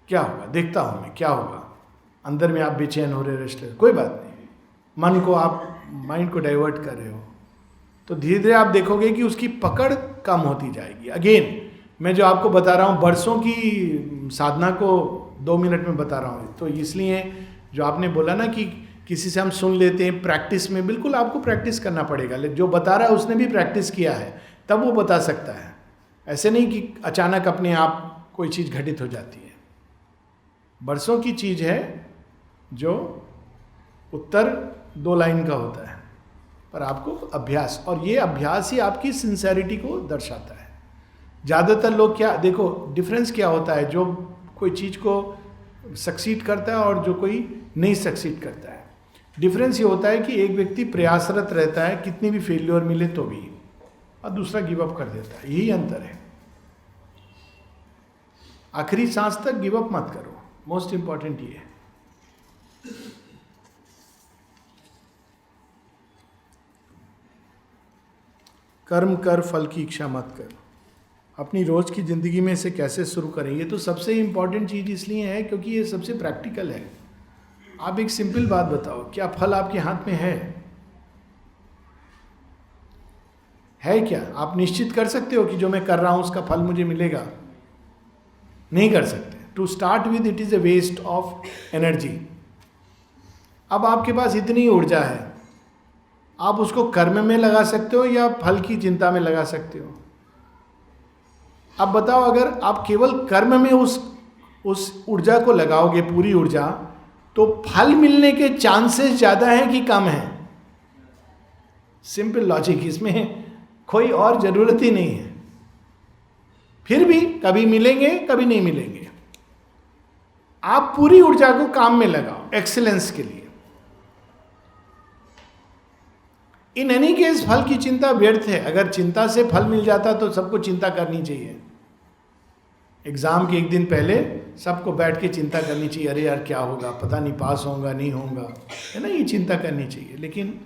क्या होगा, देखता हूं मैं क्या होगा। अंदर में आप बेचैन हो रहे, रेस्टलेस, कोई बात नहीं, मन को आप माइंड को डाइवर्ट कर रहे हो, तो धीरे धीरे आप देखोगे कि उसकी पकड़ कम होती जाएगी। अगेन मैं जो आपको बता रहा हूँ बरसों की साधना को 2 मिनट में बता रहा हूँ, तो इसलिए जो आपने बोला ना कि किसी से हम सुन लेते हैं, प्रैक्टिस में बिल्कुल आपको प्रैक्टिस करना पड़ेगा। जो बता रहा है उसने भी प्रैक्टिस किया है, तब वो बता सकता है। ऐसे नहीं कि अचानक अपने आप कोई चीज़ घटित हो जाती है। बरसों की चीज़ है जो उत्तर 2 लाइन का होता है, पर आपको अभ्यास, और ये अभ्यास ही आपकी सिंसेरिटी को दर्शाता है। ज़्यादातर लोग क्या, देखो डिफरेंस क्या होता है, जो कोई चीज़ को सक्सीड करता है और जो कोई नहीं सक्सीड करता है। डिफरेंस ये होता है कि एक व्यक्ति प्रयासरत रहता है कितनी भी फेल्योर मिले तो भी, और दूसरा गिव अप कर देता है। यही अंतर है। आखिरी सांस तक गिव अप मत करो, मोस्ट इंपॉर्टेंट ये है। कर्म कर, फल की इच्छा मत कर। अपनी रोज की जिंदगी में इसे कैसे शुरू करें? ये तो सबसे इंपॉर्टेंट चीज इसलिए है क्योंकि ये सबसे प्रैक्टिकल है। आप एक सिंपल बात बताओ, क्या फल आपके हाथ में है क्या? आप निश्चित कर सकते हो कि जो मैं कर रहा हूं उसका फल मुझे मिलेगा? नहीं कर सकते। To start with it is a waste of energy. अब आपके पास इतनी ऊर्जा है, आप उसको कर्म में लगा सकते हो या फल की चिंता में लगा सकते हो? अब बताओ, अगर आप केवल कर्म में उस ऊर्जा को लगाओगे, पूरी ऊर्जा, तो फल मिलने के चांसेस ज्यादा हैं कि कम हैं? सिंपल लॉजिक, इसमें कोई और जरूरत ही नहीं है। फिर भी कभी मिलेंगे, कभी नहीं मिलेंगे। आप पूरी ऊर्जा को काम में लगाओ, एक्सीलेंस के लिए। इन एनी केस फल की चिंता व्यर्थ है। अगर चिंता से फल मिल जाता तो सबको चिंता करनी चाहिए। एग्जाम के एक दिन पहले सबको बैठ के चिंता करनी चाहिए, अरे यार क्या होगा, पता नहीं पास होगा नहीं होगा, है ना, ये चिंता करनी चाहिए। लेकिन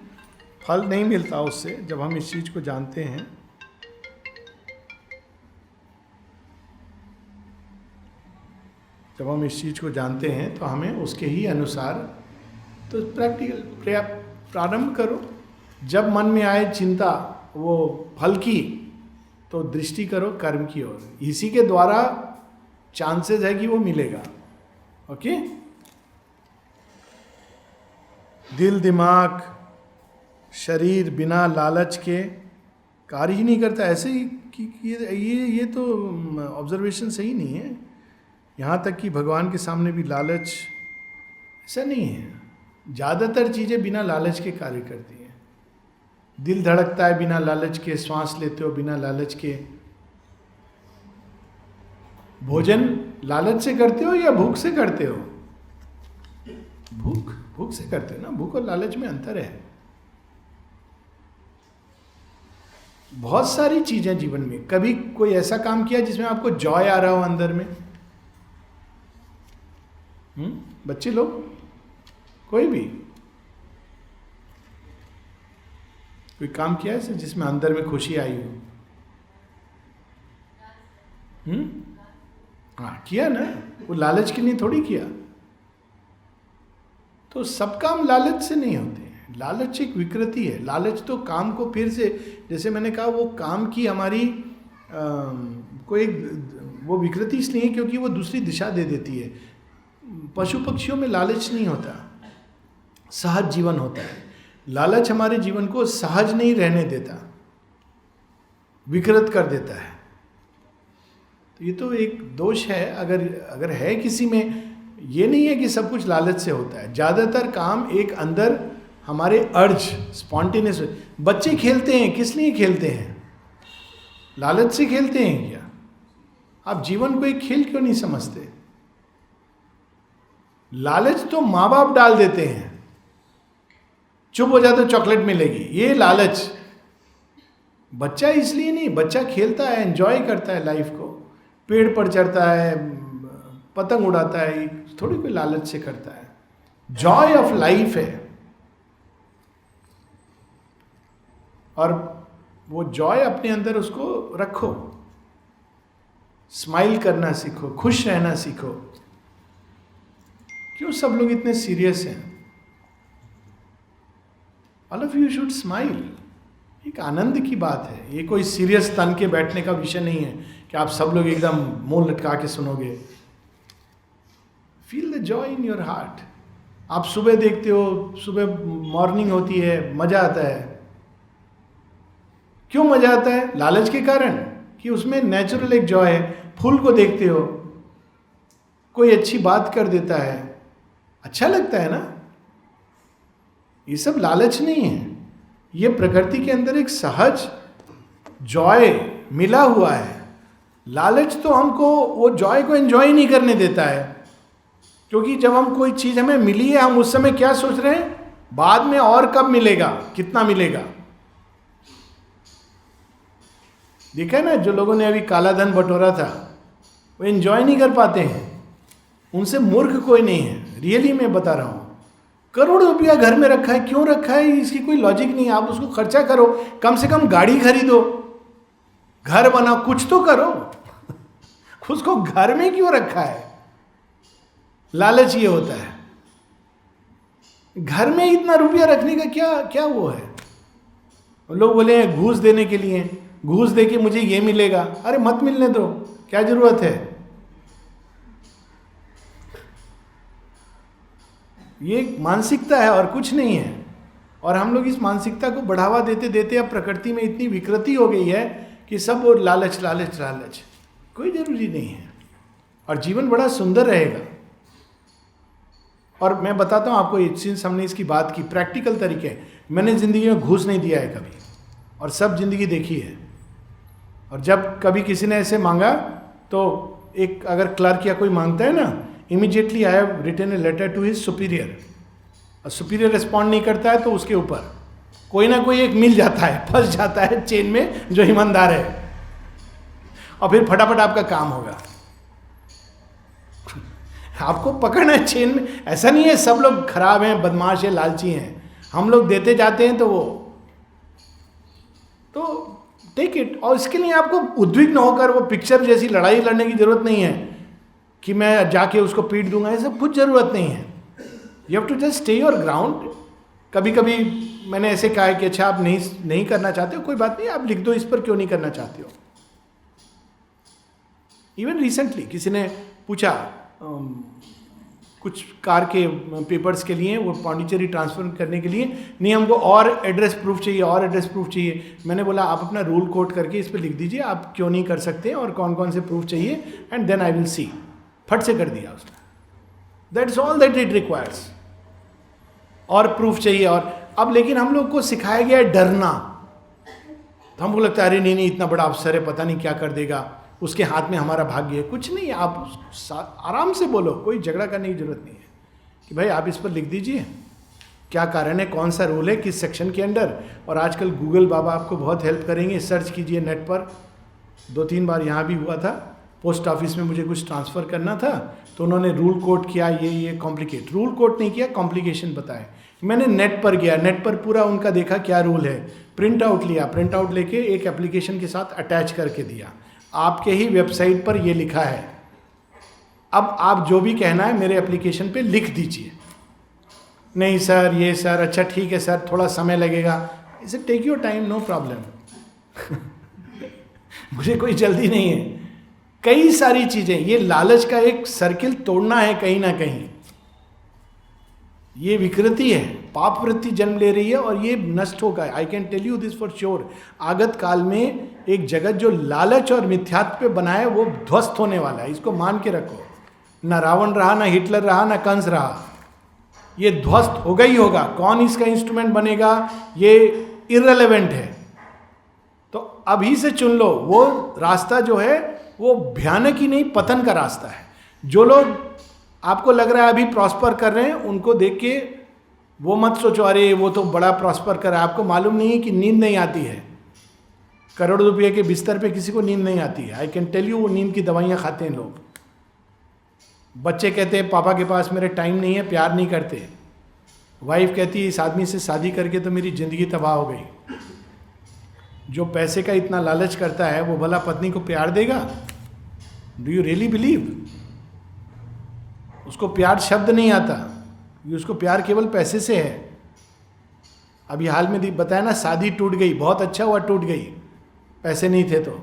फल नहीं मिलता उससे। जब हम इस चीज को जानते हैं, तो हमें उसके ही अनुसार तो प्रैक्टिकल प्रारंभ करो। जब मन में आए चिंता वो फल की, तो दृष्टि करो कर्म की ओर। इसी के द्वारा चांसेस है कि वो मिलेगा। ओके? दिल, दिमाग, शरीर बिना लालच के कार्य ही नहीं करता। ऐसे ही कि ये तो ऑब्जर्वेशन सही नहीं है। यहाँ तक कि भगवान के सामने भी लालच, ऐसा नहीं है। ज़्यादातर चीज़ें बिना लालच के कार्य करती हैं। दिल धड़कता है बिना लालच के, श्वास लेते हो बिना लालच के। भोजन लालच से करते हो या भूख से करते हो? भूख से करते हो ना। भूख और लालच में अंतर है। बहुत सारी चीजें जीवन में, कभी कोई ऐसा काम किया जिसमें आपको जॉय आ रहा हो अंदर में? बच्चे लोग, कोई भी कोई काम किया है जिसमें अंदर में खुशी आई हो? हाँ, किया ना। वो लालच के लिए थोड़ी किया। तो सब काम लालच से नहीं होते हैं। लालच एक विकृति है। लालच तो काम को फिर से, जैसे मैंने कहा, वो काम की हमारी कोई वो विकृति इसलिए है क्योंकि वो दूसरी दिशा दे देती है। पशु पक्षियों में लालच नहीं होता, सहज जीवन होता है। लालच हमारे जीवन को सहज नहीं रहने देता, विकृत कर देता है। तो ये तो एक दोष है। अगर है किसी में, ये नहीं है कि सब कुछ लालच से होता है। ज़्यादातर काम एक अंदर हमारे अर्ज, स्पॉन्टेनियस। बच्चे खेलते हैं, किस लिए खेलते हैं? लालच से खेलते हैं क्या? आप जीवन को एक खेल क्यों नहीं समझते? लालच तो माँ बाप डाल देते हैं, चुप हो जाते चॉकलेट मिलेगी, ये लालच। बच्चा इसलिए नहीं, बच्चा खेलता है, एंजॉय करता है लाइफ को, पेड़ पर चढ़ता है, पतंग उड़ाता है, थोड़ी कोई लालच से करता है। जॉय ऑफ लाइफ है। और वो जॉय अपने अंदर उसको रखो, स्माइल करना सीखो, खुश रहना सीखो। क्यों सब लोग इतने सीरियस हैं? All of you should smile. एक आनंद की बात है। ये कोई सीरियस तन के बैठने का विषय नहीं है कि आप सब लोग एकदम मुंह लटका के सुनोगे। Feel the joy in your heart. आप सुबह देखते हो, सुबह मॉर्निंग होती है, मजा आता है। क्यों मजा आता है? लालच के कारण, कि उसमें नेचुरल एक जॉय है। फूल को देखते हो, कोई अच्छी बात कर देता है, अच्छा लगता है ना। ये सब लालच नहीं है, ये प्रकृति के अंदर एक सहज जॉय मिला हुआ है। लालच तो हमको वो जॉय को एंजॉय नहीं करने देता है, क्योंकि जब हम कोई चीज हमें मिली है, हम उस समय क्या सोच रहे हैं? बाद में और कब मिलेगा, कितना मिलेगा। देखा है ना, जो लोगों ने अभी काला धन बटोरा था, वो एंजॉय नहीं कर पाते हैं। उनसे मूर्ख कोई नहीं है, रियली मैं बता रहा हूं। करोड़ रुपया घर में रखा है, क्यों रखा है इसकी कोई लॉजिक नहीं। आप उसको खर्चा करो, कम से कम गाड़ी खरीदो, घर बनाओ, कुछ तो करो। उसको घर में क्यों रखा है? लालच ये होता है। घर में इतना रुपया रखने का क्या क्या वो है? लोग बोले हैं घूस देने के लिए, घूस दे के मुझे ये मिलेगा। अरे मत मिलने दो, क्या जरूरत है? ये मानसिकता है और कुछ नहीं है। और हम लोग इस मानसिकता को बढ़ावा देते देते अब प्रकृति में इतनी विकृति हो गई है कि सब वो लालच लालच लालच। कोई जरूरी नहीं है, और जीवन बड़ा सुंदर रहेगा। और मैं बताता हूँ आपको, सिंस हमने इसकी बात की, प्रैक्टिकल तरीके। मैंने ज़िंदगी में घूस नहीं दिया है कभी, और सब जिंदगी देखी है। और जब कभी किसी ने ऐसे मांगा, तो एक अगर क्लर्क या कोई मांगता है ना, immediately I have written a letter to his superior. और सुपीरियर रिस्पॉन्ड नहीं करता है तो उसके ऊपर कोई ना कोई एक मिल जाता है, फंस जाता है चेन में, जो ईमानदार है, और फिर फटाफट आपका काम होगा। आपको पकड़ना है चेन में। ऐसा नहीं है सब लोग खराब हैं, बदमाश है, लालची हैं। हम लोग देते जाते हैं तो टेक इट। और इसके लिए आपको उद्विग्न होकर वो पिक्चर जैसी लड़ाई लड़ने की जरूरत नहीं है कि मैं जाके उसको पीट दूंगा। ये सब कुछ जरूरत नहीं है। You have to just stay your ground. कभी कभी मैंने ऐसे कहा है कि अच्छा आप नहीं करना चाहते हो, कोई बात नहीं, आप लिख दो इस पर क्यों नहीं करना चाहते हो। इवन रिसेंटली किसी ने पूछा कुछ कार के पेपर्स के लिए, वो पौंडीचेरी ट्रांसफर करने के लिए, नहीं हमको और एड्रेस प्रूफ चाहिए, और एड्रेस प्रूफ चाहिए। मैंने बोला आप अपना रूल कोट करके इस पर लिख दीजिए आप क्यों नहीं कर सकते और कौन कौन से प्रूफ चाहिए, and then I will see. फट से कर दिया उसने। That's all that it requires. और प्रूफ चाहिए। और अब लेकिन हम लोग को सिखाया गया है डरना। तो हमको लगता है अरे नहीं इतना बड़ा अफसर है, पता नहीं क्या कर देगा, उसके हाथ में हमारा भाग्य है। कुछ नहीं, आप आराम से बोलो, कोई झगड़ा करने की जरूरत नहीं है कि भाई आप इस पर लिख दीजिए क्या कारण है, कौन सा रूल है, किस सेक्शन के अंडर। और आजकल गूगल बाबा आपको बहुत हेल्प करेंगे, सर्च कीजिए नेट पर। 2-3 बार यहाँ भी हुआ था, पोस्ट ऑफिस में मुझे कुछ ट्रांसफ़र करना था तो उन्होंने रूल कोट किया, ये कॉम्प्लिकेट, रूल कोट नहीं किया, कॉम्प्लिकेशन बताए। मैंने नेट पर गया, नेट पर पूरा उनका देखा क्या रूल है, प्रिंट आउट लिया, प्रिंट आउट लेके एक एप्लीकेशन के साथ अटैच करके दिया, आपके ही वेबसाइट पर ये लिखा है, अब आप जो भी कहना है मेरे एप्लीकेशन पे लिख दीजिए। नहीं सर, ये सर, अच्छा ठीक है सर, थोड़ा समय लगेगा। इसे take your time, no problem. मुझे कोई जल्दी नहीं है। कई सारी चीजें, ये लालच का एक सर्किल तोड़ना है कहीं ना कहीं। ये विकृति है, पाप वृत्ति जन्म ले रही है और ये नष्ट होगा। I can tell you this for sure. आगत काल में एक जगत जो लालच और मिथ्यात्व पे बना है वो ध्वस्त होने वाला है, इसको मान के रखो। ना रावण रहा, ना हिटलर रहा, ना कंस रहा, ये ध्वस्त होगा ही होगा। कौन इसका इंस्ट्रूमेंट बनेगा ये इररिलेवेंट है। तो अभी से चुन लो, वो रास्ता जो है वो भयानक ही नहीं, पतन का रास्ता है। जो लोग आपको लग रहा है अभी प्रॉस्पर कर रहे हैं, उनको देख के वो मत सोचो अरे वो तो बड़ा प्रॉस्पर कर रहा है। आपको मालूम नहीं है कि नींद नहीं आती है, करोड़ों रुपये के बिस्तर पे किसी को नींद नहीं आती है। आई कैन टेल यू, वो नींद की दवाइयाँ खाते हैं लोग। बच्चे कहते हैं पापा के पास मेरे टाइम नहीं है, प्यार नहीं करते। वाइफ कहती है इस आदमी से शादी करके तो मेरी जिंदगी तबाह हो गई। जो पैसे का इतना लालच करता है वो भला पत्नी को प्यार देगा? Do you really believe? उसको प्यार शब्द नहीं आता, ये उसको प्यार केवल पैसे से है। अभी हाल में बताया ना, शादी टूट गई, बहुत अच्छा हुआ टूट गई, पैसे नहीं थे तो।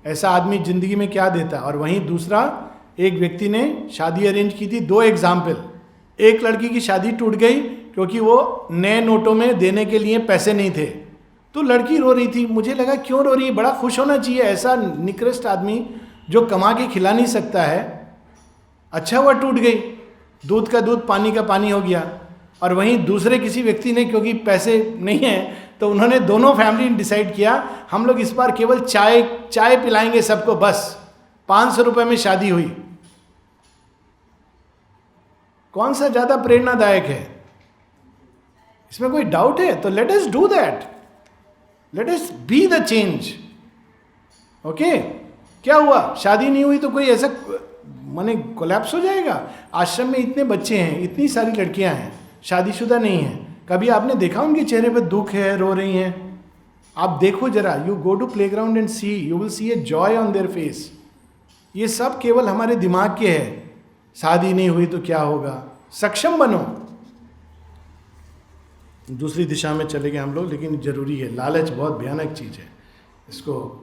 ऐसा आदमी जिंदगी में क्या देता। और वहीं दूसरा, एक व्यक्ति ने शादी अरेंज की थी, 2 एग्जाम्पल। एक लड़की की शादी टूट गई क्योंकि वो नए नोटों में देने के लिए पैसे नहीं थे, तो लड़की रो रही थी। मुझे लगा क्यों रो रही है, बड़ा खुश होना चाहिए, ऐसा निकृष्ट आदमी जो कमा के खिला नहीं सकता है। अच्छा हुआ टूट गई, दूध का दूध पानी का पानी हो गया। और वहीं दूसरे किसी व्यक्ति ने, क्योंकि पैसे नहीं है तो उन्होंने, दोनों फैमिली ने डिसाइड किया हम लोग इस बार केवल चाय पिलाएंगे सबको, बस 500 रुपये में शादी हुई। कौन सा ज्यादा प्रेरणादायक है? इसमें कोई डाउट है? तो let us do that, let us be the change. Okay, क्या हुआ? शादी नहीं हुई तो कोई ऐसा माने कोलैप्स हो जाएगा? आश्रम में इतने बच्चे हैं, इतनी सारी लड़कियां हैं, शादीशुदा नहीं हैं। कभी आपने देखा उनके चेहरे पर दुख है, रो रही हैं? आप देखो जरा, you go to playground and see, you will see a joy on their face. ये सब केवल हमारे दिमाग के है। शादी नहीं हुई तो क्या होगा? सक्षम बनो। दूसरी दिशा में चले गए हम लोग, लेकिन जरूरी है। लालच बहुत भयानक चीज है। इसको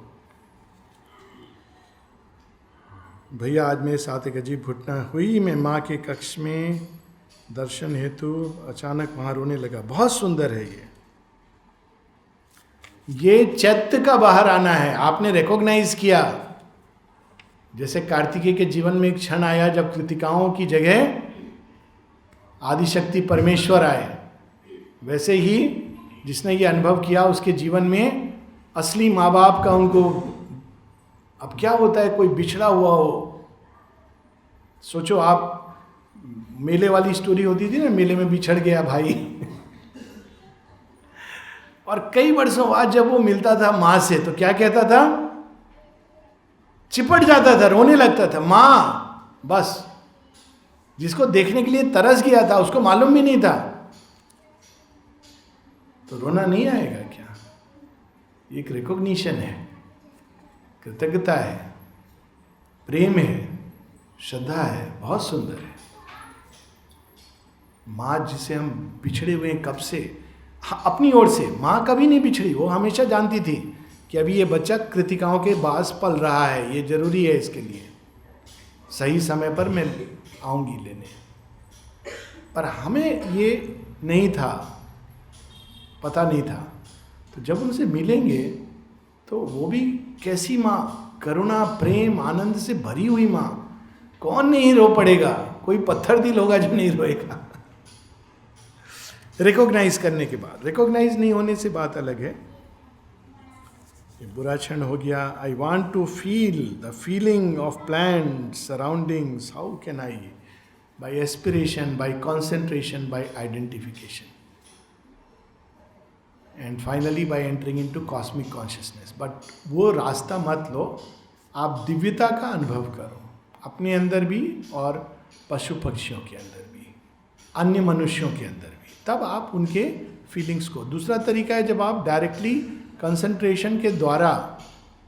भैया, आज मेरे साथ एक अजीब घटना हुई। मैं माँ के कक्ष में दर्शन हेतु अचानक वहाँ रोने लगा। बहुत सुंदर है ये चैत्य का बाहर आना है। आपने रिकॉग्नाइज किया, जैसे कार्तिकेय के जीवन में एक क्षण आया जब कृतिकाओं की जगह आदिशक्ति परमेश्वर आए, वैसे ही जिसने ये अनुभव किया उसके जीवन में असली माँ बाप का उनको, अब क्या होता है कोई बिछड़ा हुआ हो। सोचो आप, मेले वाली स्टोरी होती थी ना, मेले में बिछड़ गया भाई और कई वर्षों बाद जब वो मिलता था माँ से तो क्या कहता था? चिपट जाता था, रोने लगता था। माँ, बस जिसको देखने के लिए तरस गया था उसको मालूम भी नहीं था। तो रोना नहीं आएगा क्या? एक रिकॉग्निशन है, कृतज्ञता है, प्रेम है, श्रद्धा है, बहुत सुंदर है। माँ जिसे हम बिछड़े हुए हैं कब से, अपनी ओर से माँ कभी नहीं बिछड़ी। वो हमेशा जानती थी कि अभी ये बच्चा कृतिकाओं के पास पल रहा है, ये जरूरी है, इसके लिए सही समय पर मैं आऊंगी लेने। पर हमें ये नहीं था, पता नहीं था। तो जब उनसे मिलेंगे तो वो भी कैसी माँ, करुणा, प्रेम, आनंद से भरी हुई माँ। कौन नहीं रो पड़ेगा? कोई पत्थर दिल होगा जो नहीं रोएगा। रिकॉग्नाइज करने के बाद, रिकॉग्नाइज नहीं होने से बात अलग है। ये बुरा क्षण हो गया। I want to feel the feeling of plant surroundings. How can I? By aspiration, by concentration, by identification. And finally by entering into cosmic consciousness. But वो रास्ता मत लो, आप दिव्यता का अनुभव करो अपने अंदर भी और पशु पक्षियों के अंदर भी, अन्य मनुष्यों के अंदर भी. तब आप उनके फीलिंग्स को. दूसरा तरीका है जब आप डायरेक्टली कंसंट्रेशन के द्वारा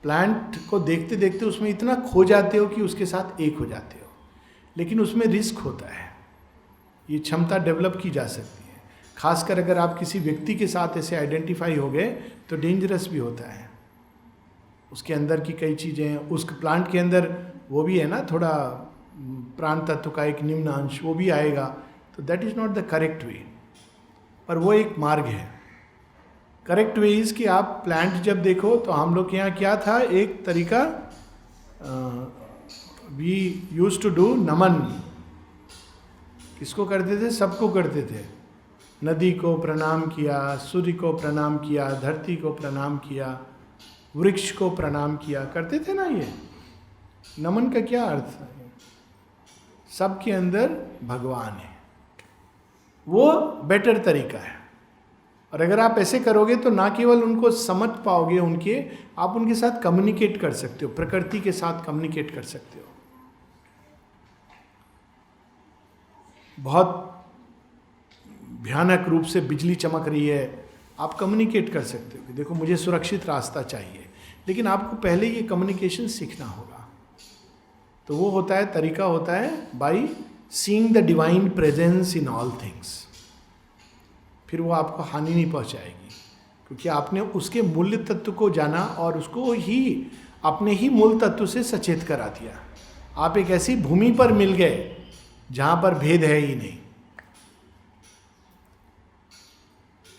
प्लांट को देखते देखते उसमें इतना खो जाते हो कि उसके साथ एक हो जाते हो. लेकिन उसमें रिस्क होता है. ये क्षमता डेवलप की जा सकती है. खासकर अगर आप किसी व्यक्ति के साथ ऐसे आइडेंटिफाई हो गए तो डेंजरस भी होता है. उसके अंदर की कई चीज़ें, उस प्लांट के अंदर वो भी है ना, थोड़ा प्राण तत्व का एक निम्न अंश वो भी आएगा. तो that is not the correct way. पर वो एक मार्ग है. करेक्ट वे इज़ कि आप प्लांट जब देखो तो हम लोग के यहाँ क्या था, एक तरीका वी यूज टू डू नमन. किसको करते थे? सबको करते थे. नदी को प्रणाम किया, सूर्य को प्रणाम किया, धरती को प्रणाम किया, वृक्ष को प्रणाम किया, करते थे ना. ये नमन का क्या अर्थ है? सबके अंदर भगवान है. वो बेटर तरीका है. और अगर आप ऐसे करोगे तो ना केवल उनको समझ पाओगे, आप उनके साथ कम्युनिकेट कर सकते हो, प्रकृति के साथ कम्युनिकेट कर सकते हो. बहुत भयानक रूप से बिजली चमक रही है, आप कम्युनिकेट कर सकते हो कि देखो मुझे सुरक्षित रास्ता चाहिए. लेकिन आपको पहले ये कम्युनिकेशन सीखना होगा. तो वो होता है, तरीका होता है by seeing the divine presence in all things. फिर वो आपको हानि नहीं पहुंचाएगी, क्योंकि आपने उसके मूल्य तत्व को जाना और उसको ही अपने ही मूल तत्व से सचेत करा दिया. आप एक ऐसी भूमि पर मिल गए जहां पर भेद है ही नहीं.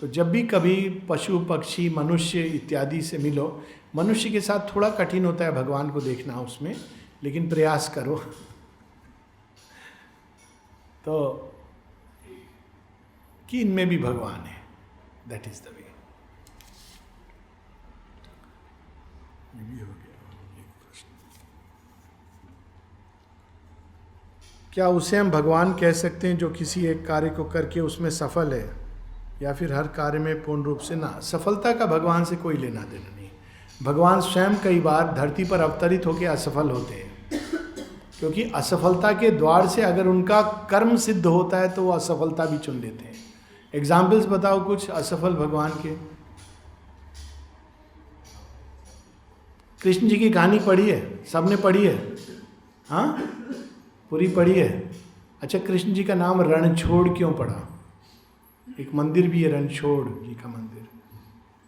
तो जब भी कभी पशु पक्षी मनुष्य इत्यादि से मिलो, मनुष्य के साथ थोड़ा कठिन होता है भगवान को देखना उसमें, लेकिन प्रयास करो. तो कि इनमें भी भगवान है. That is the way. ये भी हो गया एक प्रश्न. क्या उसे हम भगवान कह सकते हैं जो किसी एक कार्य को करके उसमें सफल है, या फिर हर कार्य में पूर्ण रूप से? ना, सफलता का भगवान से कोई लेना देना नहीं. भगवान स्वयं कई बार धरती पर अवतरित होकर असफल होते हैं, क्योंकि असफलता के द्वार से अगर उनका कर्म सिद्ध होता है तो वो असफलता भी चुन लेते हैं. एग्जाम्पल्स बताओ कुछ असफल भगवान के. कृष्ण जी की कहानी पढ़ी है? सबने पढ़ी है? हाँ, पूरी पढ़ी है. अच्छा, कृष्ण जी का नाम रणछोड़ क्यों पड़ा? एक मंदिर भी है रणछोड़ जी का मंदिर,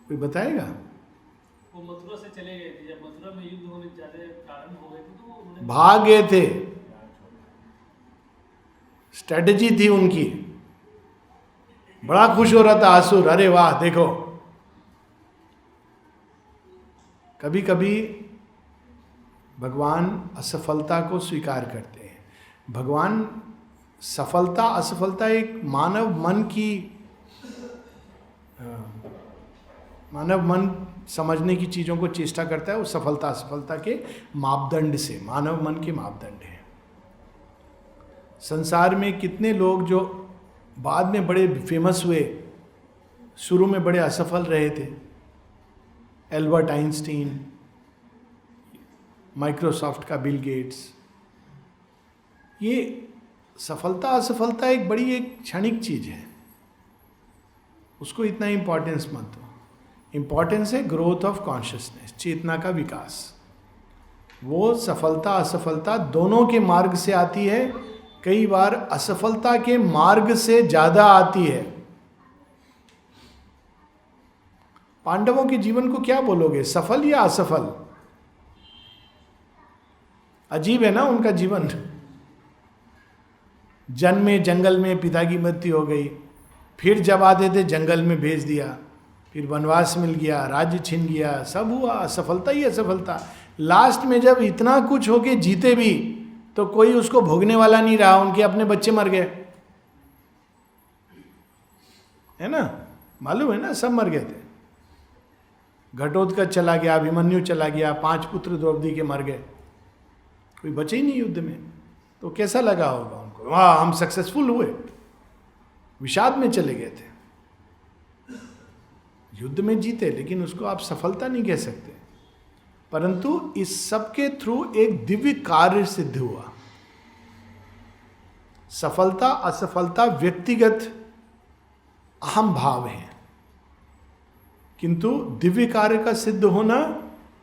कोई बताएगा? वो मथुरा से चले गए थे. जब मथुरा में युद्ध होने ज्यादा कारण हो गए थे तो उन्होंने भाग गए थे. स्ट्रेटजी थी उनकी. बड़ा खुश हो रहा था असुर, अरे वाह देखो. कभी कभी भगवान असफलता को स्वीकार करते हैं. भगवान सफलता असफलता एक मानव मन समझने की चीज़ों को चेष्टा करता है. वो सफलता असफलता के मापदंड से, मानव मन के मापदंड हैं. संसार में कितने लोग जो बाद में बड़े फेमस हुए, शुरू में बड़े असफल रहे थे. एल्बर्ट आइंस्टीन, माइक्रोसॉफ्ट का बिल गेट्स. ये सफलता असफलता एक बड़ी एक क्षणिक चीज़ है, उसको इतना इम्पोर्टेंस मत दो. इम्पोर्टेंस है ग्रोथ ऑफ कॉन्शियसनेस, चेतना का विकास. वो सफलता असफलता दोनों के मार्ग से आती है. कई बार असफलता के मार्ग से ज्यादा आती है. पांडवों के जीवन को क्या बोलोगे, सफल या असफल? अजीब है ना उनका जीवन. जन्मे जंगल में, पिता की मृत्यु हो गई, फिर जब आते थे जंगल में भेज दिया, फिर वनवास मिल गया, राज्य छिन गया, सब हुआ. असफलता ही असफलता. लास्ट में जब इतना कुछ होके जीते भी तो कोई उसको भोगने वाला नहीं रहा, उनके अपने बच्चे मर गए, है ना, मालूम है ना, सब मर गए थे. घटोत्कच चला गया, अभिमन्यु चला गया, 5 पुत्र द्रौपदी के मर गए, कोई बचे ही नहीं युद्ध में. तो कैसा लगा होगा उनको, वाह हम सक्सेसफुल हुए, विषाद में चले गए थे. युद्ध में जीते, लेकिन उसको आप सफलता नहीं कह सकते। परंतु इस सब के थ्रू एक दिव्य कार्य सिद्ध हुआ। सफलता असफलता व्यक्तिगत अहम भाव है, किंतु दिव्य कार्य का सिद्ध होना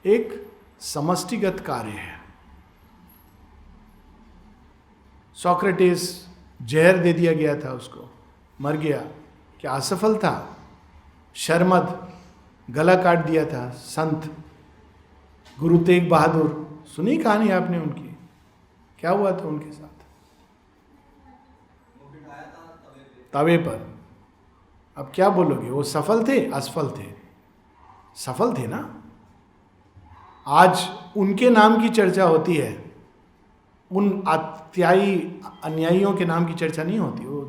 एक समष्टिगत कार्य है। सोक्रेटिस जहर दे दिया गया था उसको, मर गया, क्या असफल था? शर्मद गला काट दिया था संत गुरु तेग बहादुर, सुनी कहानी आपने उनकी, क्या हुआ था उनके साथ? तवे पर। अब क्या बोलोगे, वो सफल थे असफल थे? सफल थे ना। आज उनके नाम की चर्चा होती है, उन अत्यायी अन्यायियों के नाम की चर्चा नहीं होती, वो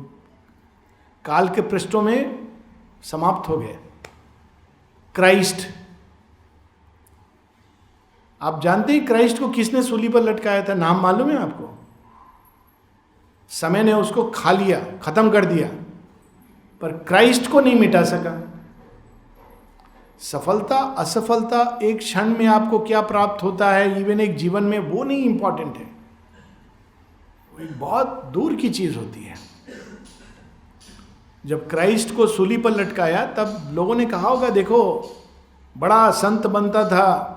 काल के पृष्ठों में समाप्त हो गए। क्राइस्ट, आप जानते हैं क्राइस्ट को किसने सूली पर लटकाया था? नाम मालूम है आपको? समय ने उसको खा लिया, खत्म कर दिया, पर क्राइस्ट को नहीं मिटा सका। सफलता असफलता एक क्षण में आपको क्या प्राप्त होता है, इवन एक जीवन में, वो नहीं इंपॉर्टेंट है, वो एक बहुत दूर की चीज होती है। जब क्राइस्ट को सूली पर लटकाया तब लोगों ने कहा होगा, देखो बड़ा संत बनता था,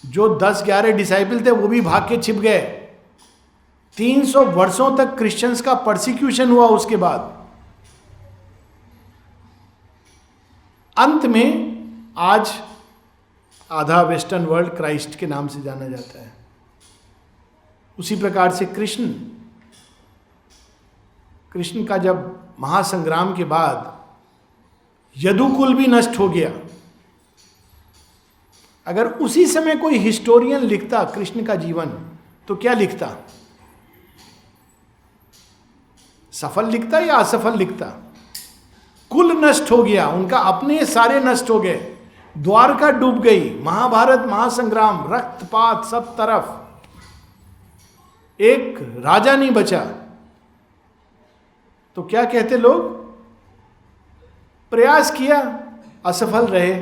जो 10-11 डिसाइपल थे वो भी भाग के छिप गए। 300 वर्षों तक क्रिश्चियंस का परसिक्यूशन हुआ। उसके बाद अंत में आज आधा वेस्टर्न वर्ल्ड क्राइस्ट के नाम से जाना जाता है। उसी प्रकार से कृष्ण का जब महासंग्राम के बाद यदुकुल भी नष्ट हो गया, अगर उसी समय कोई हिस्टोरियन लिखता कृष्ण का जीवन, तो क्या लिखता? सफल लिखता या असफल लिखता? कुल नष्ट हो गया, उनका अपने सारे नष्ट हो गए, द्वारका डूब गई, महाभारत महासंग्राम, रक्तपात सब तरफ, एक राजा नहीं बचा। तो क्या कहते लोग? प्रयास किया, असफल रहे।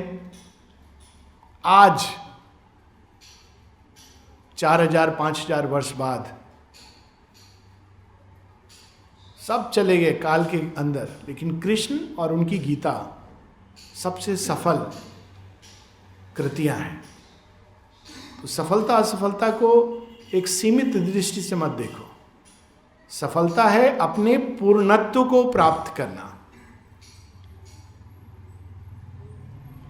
आज 4000-5000 वर्ष बाद सब चले गए काल के अंदर, लेकिन कृष्ण और उनकी गीता सबसे सफल कृतियां हैं। तो सफलता असफलता को एक सीमित दृष्टि से मत देखो। सफलता है अपने पूर्णत्व को प्राप्त करना,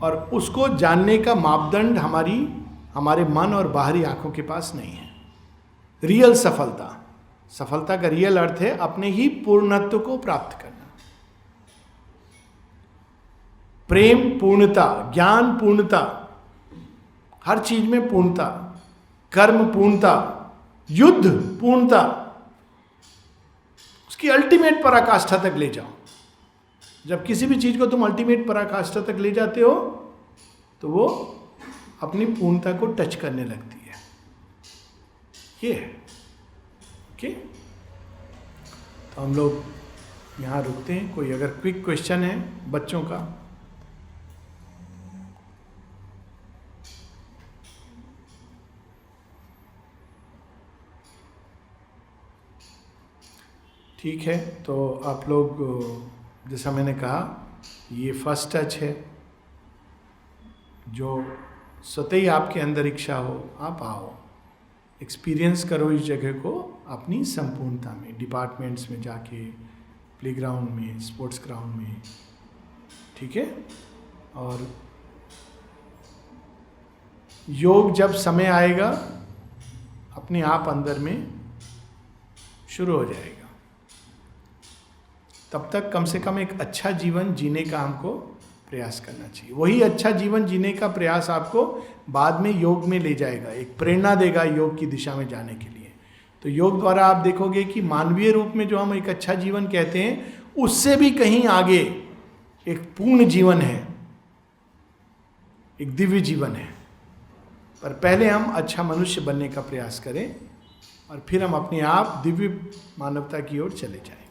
और उसको जानने का मापदंड हमारे मन और बाहरी आंखों के पास नहीं है। रियल सफलता का रियल अर्थ है अपने ही पूर्णत्व को प्राप्त करना। प्रेम पूर्णता, ज्ञान पूर्णता, हर चीज में पूर्णता, कर्म पूर्णता, युद्ध पूर्णता, उसकी अल्टीमेट पराकाष्ठा तक ले जाओ। जब किसी भी चीज को तुम अल्टीमेट पराकाष्ठा तक ले जाते हो तो वो अपनी पूर्णता को टच करने लगती है। ये है। ओके, तो हम लोग यहाँ रुकते हैं। कोई अगर क्विक क्वेश्चन है बच्चों का? ठीक है, तो आप लोग, जैसा मैंने कहा, ये फर्स्ट टच है। जो स्वतः ही आपके अंदर इच्छा हो, आप आओ, एक्सपीरियंस करो इस जगह को अपनी संपूर्णता में, डिपार्टमेंट्स में जाके, प्लेग्राउंड में, स्पोर्ट्स ग्राउंड में, ठीक है। और योग जब समय आएगा अपने आप अंदर में शुरू हो जाएगा। तब तक कम से कम एक अच्छा जीवन जीने का हमको प्रयास करना चाहिए। वही अच्छा जीवन जीने का प्रयास आपको बाद में योग में ले जाएगा, एक प्रेरणा देगा योग की दिशा में जाने के लिए। तो योग द्वारा आप देखोगे कि मानवीय रूप में जो हम एक अच्छा जीवन कहते हैं, उससे भी कहीं आगे एक पूर्ण जीवन है, एक दिव्य जीवन है। पर पहले हम अच्छा मनुष्य बनने का प्रयास करें और फिर हम अपने आप दिव्य मानवता की ओर चले जाएं।